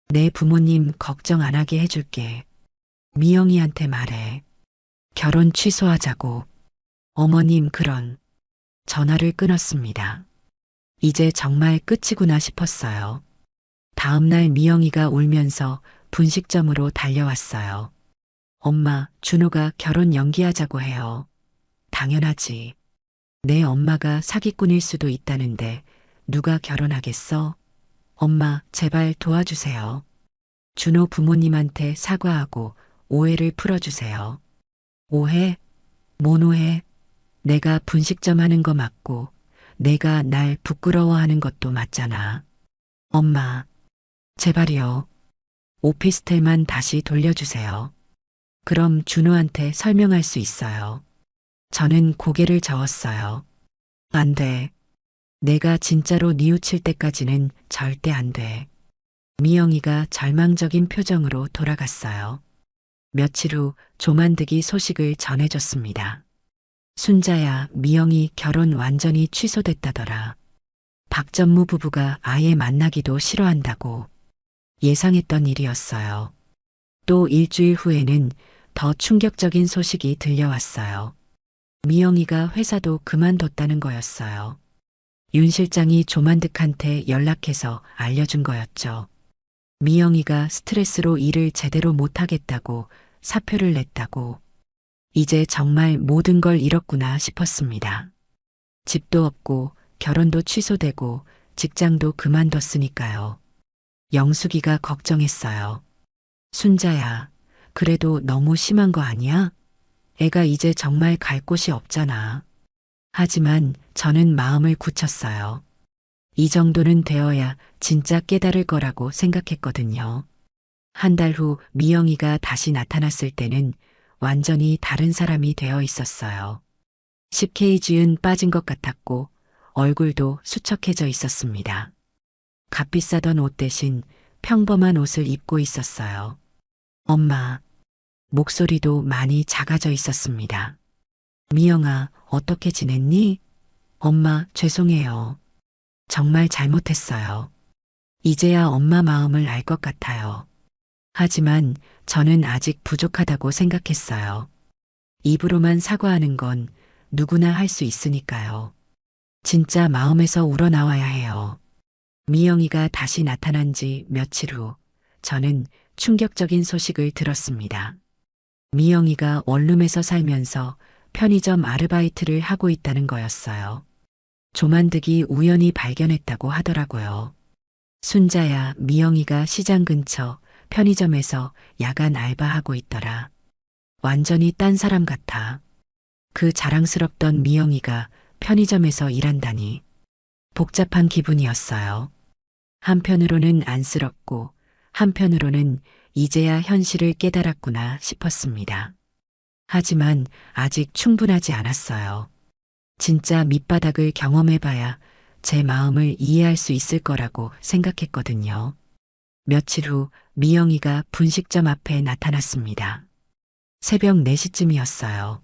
내 부모님 걱정 안 하게 해줄게. 미영이한테 말해. 결혼 취소하자고. 어머님 그런. 전화를 끊었습니다. 이제 정말 끝이구나 싶었어요. 다음날 미영이가 울면서 분식점으로 달려왔어요. 엄마, 준호가 결혼 연기하자고 해요. 당연하지. 내 엄마가 사기꾼일 수도 있다는데 누가 결혼하겠어? 엄마, 제발 도와주세요. 준호 부모님한테 사과하고 오해를 풀어주세요. 오해? 뭔 오해? 내가 분식점 하는 거 맞고 내가 날 부끄러워하는 것도 맞잖아. 엄마, 제발이요. 오피스텔만 다시 돌려주세요. 그럼 준호한테 설명할 수 있어요. 저는 고개를 저었어요. 안 돼. 내가 진짜로 뉘우칠 때까지는 절대 안 돼. 미영이가 절망적인 표정으로 돌아갔어요. 며칠 후 조만득이 소식을 전해줬습니다. 순자야, 미영이 결혼 완전히 취소됐다더라. 박전무 부부가 아예 만나기도 싫어한다고. 예상했던 일이었어요. 또 일주일 후에는 더 충격적인 소식이 들려왔어요. 미영이가 회사도 그만뒀다는 거였어요. 윤 실장이 조만득한테 연락해서 알려준 거였죠. 미영이가 스트레스로 일을 제대로 못하겠다고 사표를 냈다고. 이제 정말 모든 걸 잃었구나 싶었습니다. 집도 없고 결혼도 취소되고 직장도 그만뒀으니까요. 영숙이가 걱정했어요. 순자야, 그래도 너무 심한 거 아니야? 애가 이제 정말 갈 곳이 없잖아. 하지만 저는 마음을 굳혔어요. 이 정도는 되어야 진짜 깨달을 거라고 생각했거든요. 한 달 후 미영이가 다시 나타났을 때는 완전히 다른 사람이 되어 있었어요. 10kg은 빠진 것 같았고 얼굴도 수척해져 있었습니다. 값비싸던 옷 대신 평범한 옷을 입고 있었어요. 엄마, 목소리도 많이 작아져 있었습니다. 미영아, 어떻게 지냈니? 엄마, 죄송해요. 정말 잘못했어요. 이제야 엄마 마음을 알 것 같아요. 하지만 저는 아직 부족하다고 생각했어요. 입으로만 사과하는 건 누구나 할 수 있으니까요. 진짜 마음에서 우러나와야 해요. 미영이가 다시 나타난 지 며칠 후 저는 충격적인 소식을 들었습니다. 미영이가 원룸에서 살면서 편의점 아르바이트를 하고 있다는 거였어요. 조만득이 우연히 발견했다고 하더라고요. 순자야, 미영이가 시장 근처 편의점에서 야간 알바하고 있더라. 완전히 딴 사람 같아. 그 자랑스럽던 미영이가 편의점에서 일한다니. 복잡한 기분이었어요. 한편으로는 안쓰럽고 한편으로는 이제야 현실을 깨달았구나 싶었습니다. 하지만 아직 충분하지 않았어요. 진짜 밑바닥을 경험해봐야 제 마음을 이해할 수 있을 거라고 생각했거든요. 며칠 후 미영이가 분식점 앞에 나타났습니다. 새벽 4시쯤이었어요.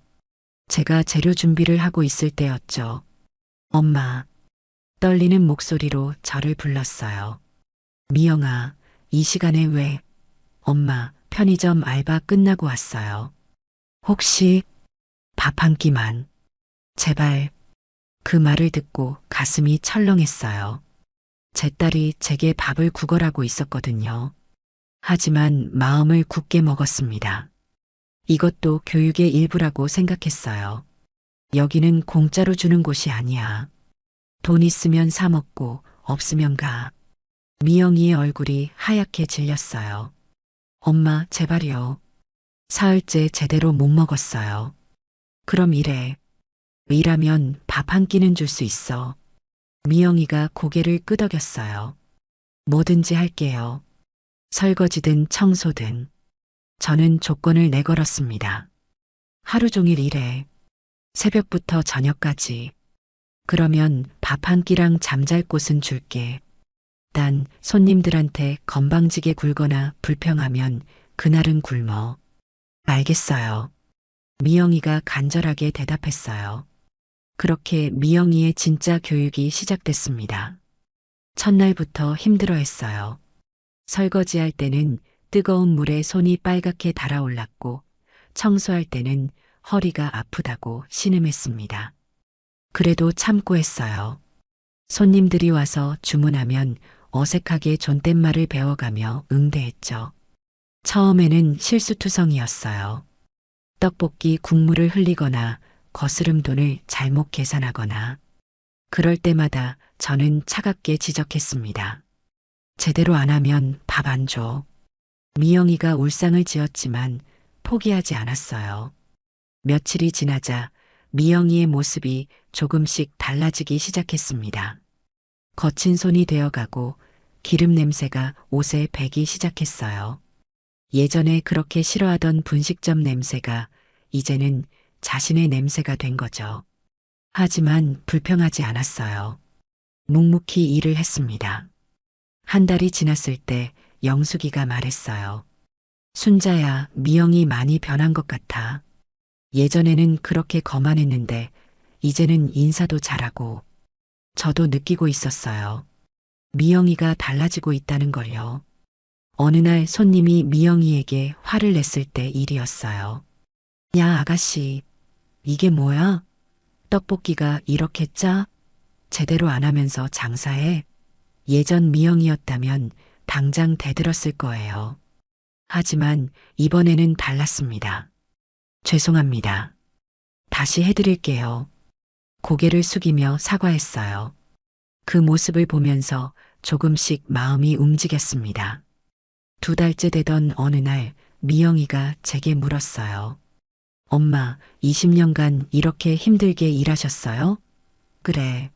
제가 재료 준비를 하고 있을 때였죠. 엄마, 떨리는 목소리로 저를 불렀어요. 미영아, 이 시간에 왜? 엄마, 편의점 알바 끝나고 왔어요. 혹시 밥 한 끼만. 제발. 그 말을 듣고 가슴이 철렁했어요. 제 딸이 제게 밥을 구걸하고 있었거든요. 하지만 마음을 굳게 먹었습니다. 이것도 교육의 일부라고 생각했어요. 여기는 공짜로 주는 곳이 아니야. 돈 있으면 사 먹고 없으면 가. 미영이의 얼굴이 하얗게 질렸어요. 엄마, 제발요. 사흘째 제대로 못 먹었어요. 그럼 일해. 일하면 밥 한 끼는 줄 수 있어. 미영이가 고개를 끄덕였어요. 뭐든지 할게요. 설거지든 청소든. 저는 조건을 내걸었습니다. 하루 종일 일해. 새벽부터 저녁까지. 그러면 밥 한 끼랑 잠잘 곳은 줄게. 단 손님들한테 건방지게 굴거나 불평하면 그날은 굶어. 알겠어요. 미영이가 간절하게 대답했어요. 그렇게 미영이의 진짜 교육이 시작됐습니다. 첫날부터 힘들어했어요. 설거지할 때는 뜨거운 물에 손이 빨갛게 달아올랐고 청소할 때는 허리가 아프다고 신음했습니다. 그래도 참고 했어요. 손님들이 와서 주문하면 어색하게 존댓말을 배워가며 응대했죠. 처음에는 실수투성이었어요. 떡볶이 국물을 흘리거나 거스름 돈을 잘못 계산하거나 그럴 때마다 저는 차갑게 지적했습니다. 제대로 안 하면 밥 안 줘. 미영이가 울상을 지었지만 포기하지 않았어요. 며칠이 지나자 미영이의 모습이 조금씩 달라지기 시작했습니다. 거친 손이 되어가고 기름 냄새가 옷에 배기 시작했어요. 예전에 그렇게 싫어하던 분식점 냄새가 이제는 자신의 냄새가 된 거죠. 하지만 불평하지 않았어요. 묵묵히 일을 했습니다. 한 달이 지났을 때 영숙이가 말했어요. 순자야, 미영이 많이 변한 것 같아. 예전에는 그렇게 거만했는데 이제는 인사도 잘하고. 저도 느끼고 있었어요. 미영이가 달라지고 있다는 걸요. 어느 날 손님이 미영이에게 화를 냈을 때 일이었어요. 야, 아가씨, 이게 뭐야? 떡볶이가 이렇게 짜? 제대로 안 하면서 장사해? 예전 미영이었다면 당장 대들었을 거예요. 하지만 이번에는 달랐습니다. 죄송합니다. 다시 해드릴게요. 고개를 숙이며 사과했어요. 그 모습을 보면서 조금씩 마음이 움직였습니다. 2달째 되던 어느 날 미영이가 제게 물었어요. 엄마, 20년간 이렇게 힘들게 일하셨어요? 그래.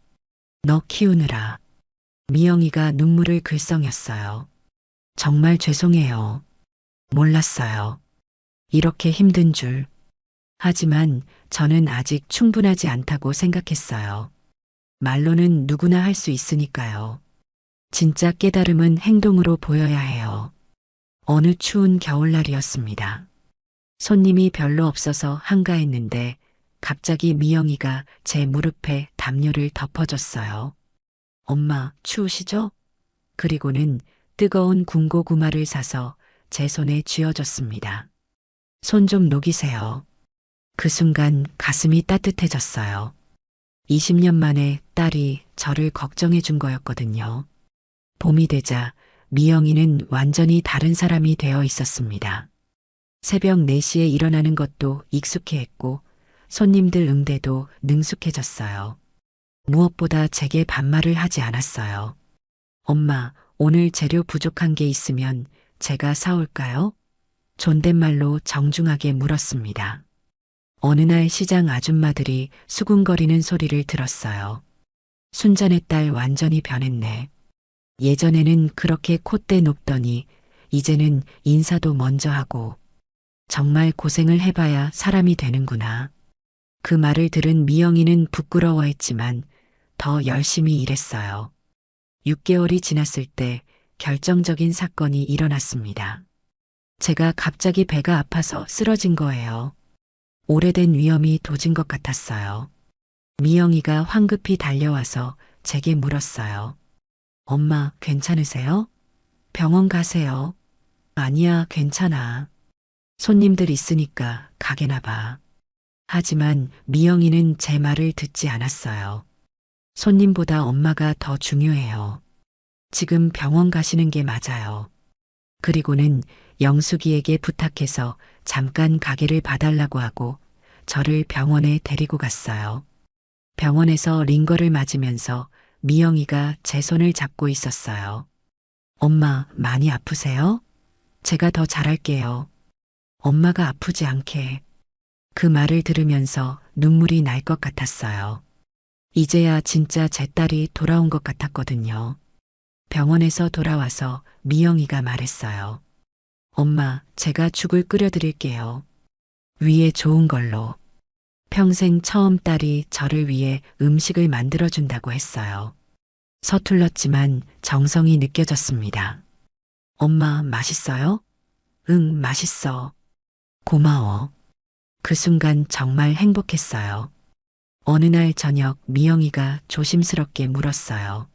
너 키우느라. 미영이가 눈물을 글썽였어요. 정말 죄송해요. 몰랐어요. 이렇게 힘든 줄. 하지만 저는 아직 충분하지 않다고 생각했어요. 말로는 누구나 할 수 있으니까요. 진짜 깨달음은 행동으로 보여야 해요. 어느 추운 겨울날이었습니다. 손님이 별로 없어서 한가했는데 갑자기 미영이가 제 무릎에 담요를 덮어줬어요. 엄마, 추우시죠? 그리고는 뜨거운 군고구마를 사서 제 손에 쥐어줬습니다. 손 좀 녹이세요. 그 순간 가슴이 따뜻해졌어요. 20년 만에 딸이 저를 걱정해 준 거였거든요. 봄이 되자 미영이는 완전히 다른 사람이 되어 있었습니다. 새벽 4시에 일어나는 것도 익숙해 했고 손님들 응대도 능숙해졌어요. 무엇보다 제게 반말을 하지 않았어요. 엄마, 오늘 재료 부족한 게 있으면 제가 사올까요? 존댓말로 정중하게 물었습니다. 어느 날 시장 아줌마들이 수군거리는 소리를 들었어요. 순자네 딸 완전히 변했네. 예전에는 그렇게 콧대 높더니 이제는 인사도 먼저 하고 정말 고생을 해봐야 사람이 되는구나. 그 말을 들은 미영이는 부끄러워했지만 더 열심히 일했어요. 6개월이 지났을 때 결정적인 사건이 일어났습니다. 제가 갑자기 배가 아파서 쓰러진 거예요. 오래된 위험이 도진 것 같았어요. 미영이가 황급히 달려와서 제게 물었어요. 엄마, 괜찮으세요? 병원 가세요. 아니야, 괜찮아. 손님들 있으니까 가게나 봐. 하지만 미영이는 제 말을 듣지 않았어요. 손님보다 엄마가 더 중요해요. 지금 병원 가시는 게 맞아요. 그리고는 영숙이에게 부탁해서 잠깐 가게를 봐달라고 하고 저를 병원에 데리고 갔어요. 병원에서 링거를 맞으면서 미영이가 제 손을 잡고 있었어요. 엄마, 많이 아프세요? 제가 더 잘할게요. 엄마가 아프지 않게. 그 말을 들으면서 눈물이 날 것 같았어요. 이제야 진짜 제 딸이 돌아온 것 같았거든요. 병원에서 돌아와서 미영이가 말했어요. 엄마, 제가 죽을 끓여드릴게요. 위에 좋은 걸로. 평생 처음 딸이 저를 위해 음식을 만들어준다고 했어요. 서툴렀지만 정성이 느껴졌습니다. 엄마, 맛있어요? 응, 맛있어. 고마워. 그 순간 정말 행복했어요. 어느 날 저녁 미영이가 조심스럽게 물었어요.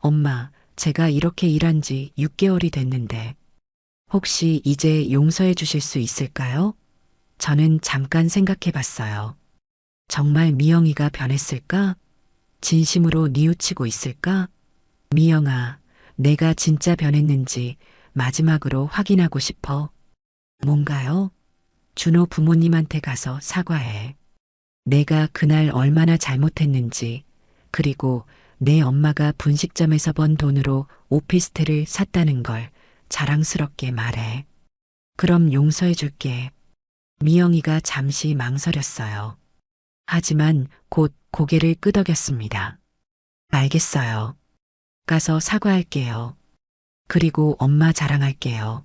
엄마, 제가 이렇게 일한 지 6개월이 됐는데 혹시 이제 용서해 주실 수 있을까요? 저는 잠깐 생각해 봤어요. 정말 미영이가 변했을까? 진심으로 뉘우치고 있을까? 미영아, 내가 진짜 변했는지 마지막으로 확인하고 싶어. 뭔가요? 준호 부모님한테 가서 사과해. 내가 그날 얼마나 잘못했는지, 그리고 내 엄마가 분식점에서 번 돈으로 오피스텔을 샀다는 걸 자랑스럽게 말해. 그럼 용서해 줄게. 미영이가 잠시 망설였어요. 하지만 곧 고개를 끄덕였습니다. 알겠어요. 가서 사과할게요. 그리고 엄마 자랑할게요.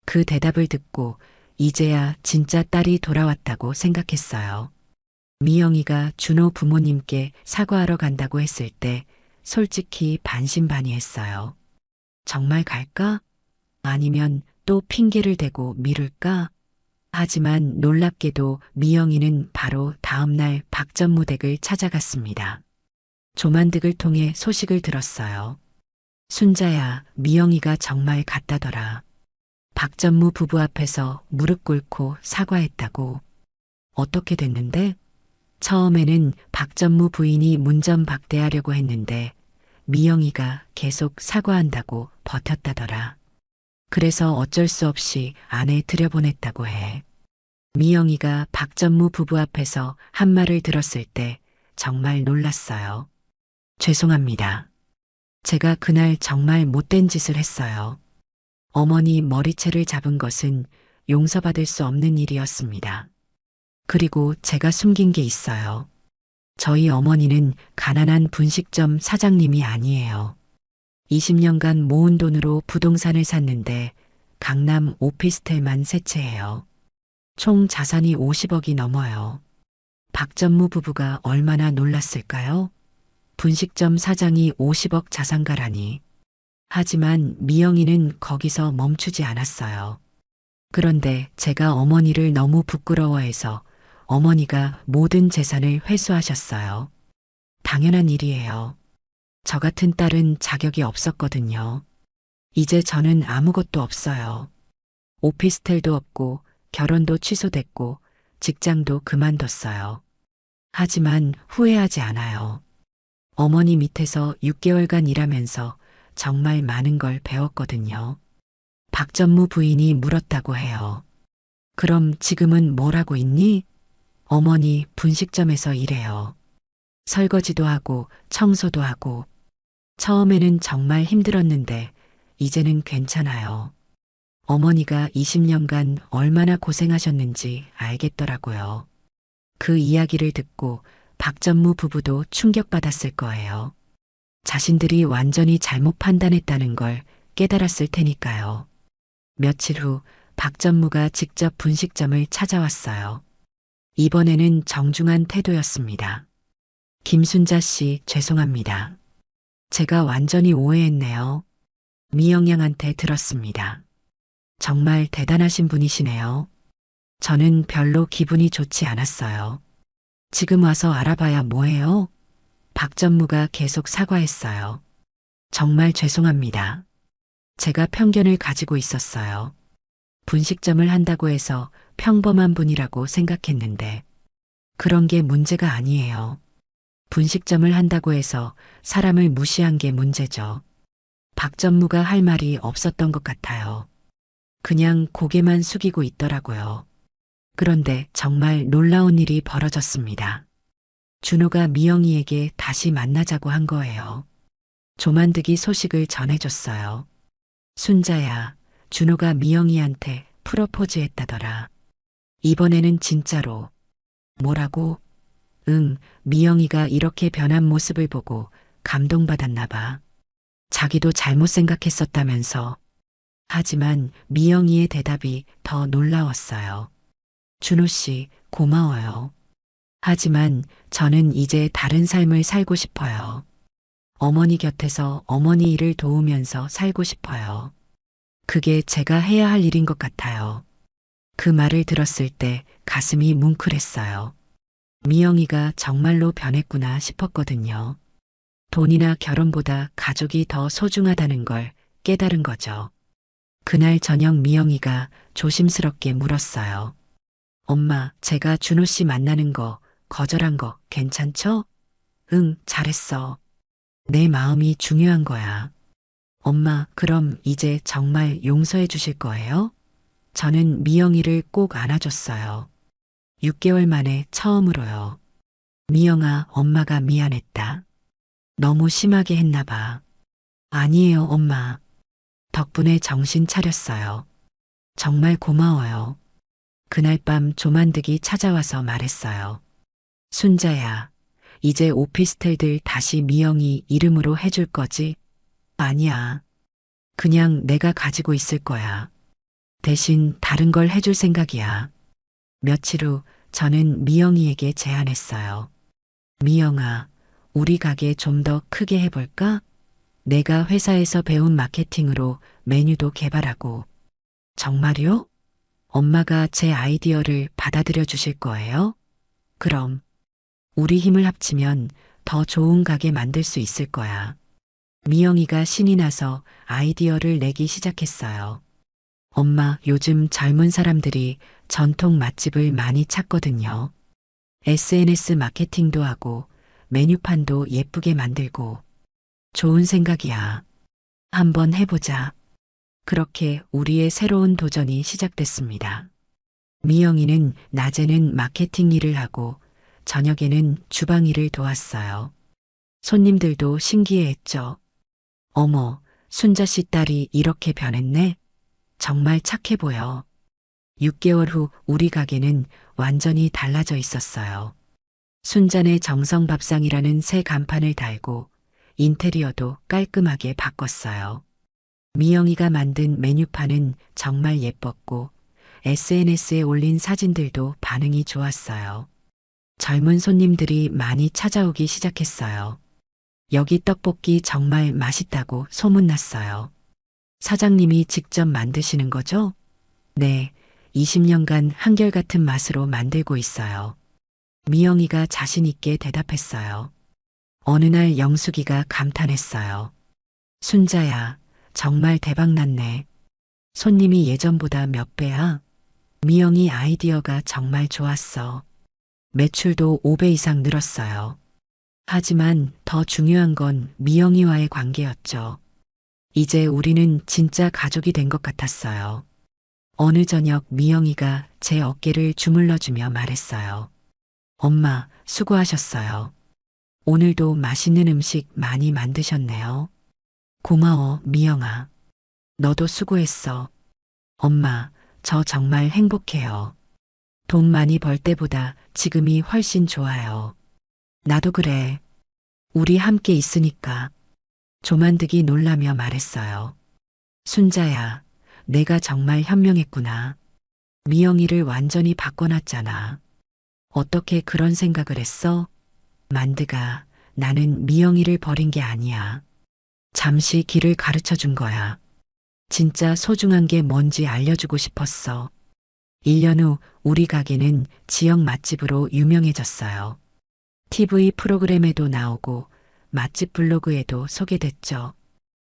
그 대답을 듣고 이제야 진짜 딸이 돌아왔다고 생각했어요. 미영이가 준호 부모님께 사과하러 간다고 했을 때 솔직히 반신반의했어요. 정말 갈까? 아니면 또 핑계를 대고 미룰까? 하지만 놀랍게도 미영이는 바로 다음날 박전무 댁을 찾아갔습니다. 조만득을 통해 소식을 들었어요. 순자야, 미영이가 정말 갔다더라. 박전무 부부 앞에서 무릎 꿇고 사과했다고. 어떻게 됐는데? 처음에는 박전무 부인이 문전박대하려고 했는데 미영이가 계속 사과한다고 버텼다더라. 그래서 어쩔 수 없이 안에 들여보냈다고 해. 미영이가 박전무 부부 앞에서 한 말을 들었을 때 정말 놀랐어요. 죄송합니다. 제가 그날 정말 못된 짓을 했어요. 어머니 머리채를 잡은 것은 용서받을 수 없는 일이었습니다. 그리고 제가 숨긴 게 있어요. 저희 어머니는 가난한 분식점 사장님이 아니에요. 20년간 모은 돈으로 부동산을 샀는데 강남 오피스텔만 세 채예요. 총 자산이 50억이 넘어요. 박전무 부부가 얼마나 놀랐을까요? 분식점 사장이 50억 자산가라니. 하지만 미영이는 거기서 멈추지 않았어요. 그런데 제가 어머니를 너무 부끄러워해서 어머니가 모든 재산을 회수하셨어요. 당연한 일이에요. 저 같은 딸은 자격이 없었거든요. 이제 저는 아무것도 없어요. 오피스텔도 없고 결혼도 취소됐고 직장도 그만뒀어요. 하지만 후회하지 않아요. 어머니 밑에서 6개월간 일하면서 정말 많은 걸 배웠거든요. 박전무 부인이 물었다고 해요. 그럼 지금은 뭘 하고 있니? 어머니 분식점에서 일해요. 설거지도 하고 청소도 하고. 처음에는 정말 힘들었는데 이제는 괜찮아요. 어머니가 20년간 얼마나 고생하셨는지 알겠더라고요. 그 이야기를 듣고 박전무 부부도 충격받았을 거예요. 자신들이 완전히 잘못 판단했다는 걸 깨달았을 테니까요. 며칠 후 박전무가 직접 분식점을 찾아왔어요. 이번에는 정중한 태도였습니다. 김순자 씨, 죄송합니다. 제가 완전히 오해했네요. 미영양한테 들었습니다. 정말 대단하신 분이시네요. 저는 별로 기분이 좋지 않았어요. 지금 와서 알아봐야 뭐해요? 박전무가 계속 사과했어요. 정말 죄송합니다. 제가 편견을 가지고 있었어요. 분식점을 한다고 해서 평범한 분이라고 생각했는데 그런 게 문제가 아니에요. 분식점을 한다고 해서 사람을 무시한 게 문제죠. 박전무가 할 말이 없었던 것 같아요. 그냥 고개만 숙이고 있더라고요. 그런데 정말 놀라운 일이 벌어졌습니다. 준호가 미영이에게 다시 만나자고 한 거예요. 조만득이 소식을 전해줬어요. 순자야, 준호가 미영이한테 프로포즈 했다더라. 이번에는 진짜로. 뭐라고? 응, 미영이가 이렇게 변한 모습을 보고 감동받았나 봐. 자기도 잘못 생각했었다면서. 하지만 미영이의 대답이 더 놀라웠어요. 준호 씨, 고마워요. 하지만 저는 이제 다른 삶을 살고 싶어요. 어머니 곁에서 어머니 일을 도우면서 살고 싶어요. 그게 제가 해야 할 일인 것 같아요. 그 말을 들었을 때 가슴이 뭉클했어요. 미영이가 정말로 변했구나 싶었거든요. 돈이나 결혼보다 가족이 더 소중하다는 걸 깨달은 거죠. 그날 저녁 미영이가 조심스럽게 물었어요. 엄마, 제가 준호 씨 만나는 거 거절한 거 괜찮죠? 응, 잘했어. 내 마음이 중요한 거야. 엄마, 그럼 이제 정말 용서해 주실 거예요? 저는 미영이를 꼭 안아줬어요. 6개월 만에 처음으로요. 미영아, 엄마가 미안했다. 너무 심하게 했나 봐. 아니에요, 엄마. 덕분에 정신 차렸어요. 정말 고마워요. 그날 밤 조만득이 찾아와서 말했어요. 순자야, 이제 오피스텔들 다시 미영이 이름으로 해줄 거지? 아니야. 그냥 내가 가지고 있을 거야. 대신 다른 걸 해줄 생각이야. 며칠 후 저는 미영이에게 제안했어요. 미영아, 우리 가게 좀 더 크게 해볼까? 내가 회사에서 배운 마케팅으로 메뉴도 개발하고. 정말요? 엄마가 제 아이디어를 받아들여 주실 거예요? 그럼 우리 힘을 합치면 더 좋은 가게 만들 수 있을 거야. 미영이가 신이 나서 아이디어를 내기 시작했어요. 엄마, 요즘 젊은 사람들이 전통 맛집을 많이 찾거든요. SNS 마케팅도 하고 메뉴판도 예쁘게 만들고. 좋은 생각이야. 한번 해보자. 그렇게 우리의 새로운 도전이 시작됐습니다. 미영이는 낮에는 마케팅 일을 하고 저녁에는 주방 일을 도왔어요. 손님들도 신기해했죠. 어머, 순자 씨 딸이 이렇게 변했네? 정말 착해 보여. 6개월 후 우리 가게는 완전히 달라져 있었어요. 순자네 정성 밥상이라는 새 간판을 달고 인테리어도 깔끔하게 바꿨어요. 미영이가 만든 메뉴판은 정말 예뻤고 SNS에 올린 사진들도 반응이 좋았어요. 젊은 손님들이 많이 찾아오기 시작했어요. 여기 떡볶이 정말 맛있다고 소문났어요. 사장님이 직접 만드시는 거죠? 네, 20년간 한결같은 맛으로 만들고 있어요. 미영이가 자신있게 대답했어요. 어느 날 영숙이가 감탄했어요. 순자야, 정말 대박났네. 손님이 예전보다 몇 배야? 미영이 아이디어가 정말 좋았어. 매출도 5배 이상 늘었어요. 하지만 더 중요한 건 미영이와의 관계였죠. 이제 우리는 진짜 가족이 된 것 같았어요. 어느 저녁 미영이가 제 어깨를 주물러주며 말했어요. 엄마, 수고하셨어요. 오늘도 맛있는 음식 많이 만드셨네요. 고마워, 미영아. 너도 수고했어. 엄마, 저 정말 행복해요. 돈 많이 벌 때보다 지금이 훨씬 좋아요. 나도 그래. 우리 함께 있으니까. 조만득이 놀라며 말했어요. 순자야, 내가 정말 현명했구나. 미영이를 완전히 바꿔놨잖아. 어떻게 그런 생각을 했어? 만드가, 나는 미영이를 버린 게 아니야. 잠시 길을 가르쳐 준 거야. 진짜 소중한 게 뭔지 알려주고 싶었어. 1년 후 우리 가게는 지역 맛집으로 유명해졌어요. TV 프로그램에도 나오고 맛집 블로그에도 소개됐죠.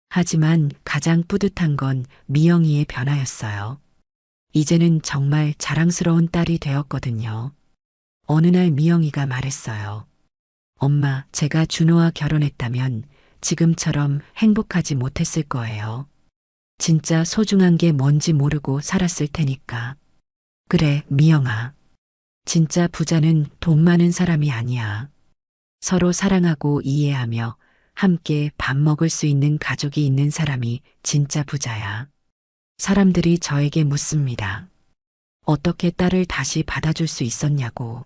하지만 가장 뿌듯한 건 미영이의 변화였어요. 이제는 정말 자랑스러운 딸이 되었거든요. 어느 날 미영이가 말했어요. 엄마, 제가 준호와 결혼했다면 지금처럼 행복하지 못했을 거예요. 진짜 소중한 게 뭔지 모르고 살았을 테니까. 그래, 미영아. 진짜 부자는 돈 많은 사람이 아니야. 서로 사랑하고 이해하며 함께 밥 먹을 수 있는 가족이 있는 사람이 진짜 부자야. 사람들이 저에게 묻습니다. 어떻게 딸을 다시 받아줄 수 있었냐고.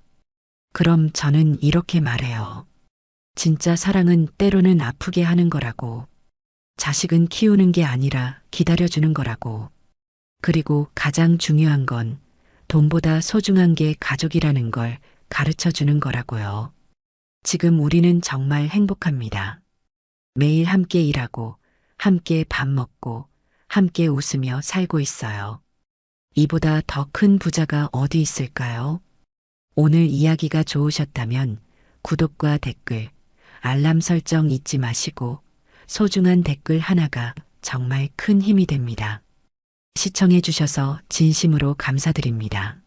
그럼 저는 이렇게 말해요. 진짜 사랑은 때로는 아프게 하는 거라고. 자식은 키우는 게 아니라 기다려주는 거라고. 그리고 가장 중요한 건 돈보다 소중한 게 가족이라는 걸 가르쳐 주는 거라고요. 지금 우리는 정말 행복합니다. 매일 함께 일하고, 함께 밥 먹고, 함께 웃으며 살고 있어요. 이보다 더 큰 부자가 어디 있을까요? 오늘 이야기가 좋으셨다면 구독과 댓글, 알람 설정 잊지 마시고 소중한 댓글 하나가 정말 큰 힘이 됩니다. 시청해 주셔서 진심으로 감사드립니다.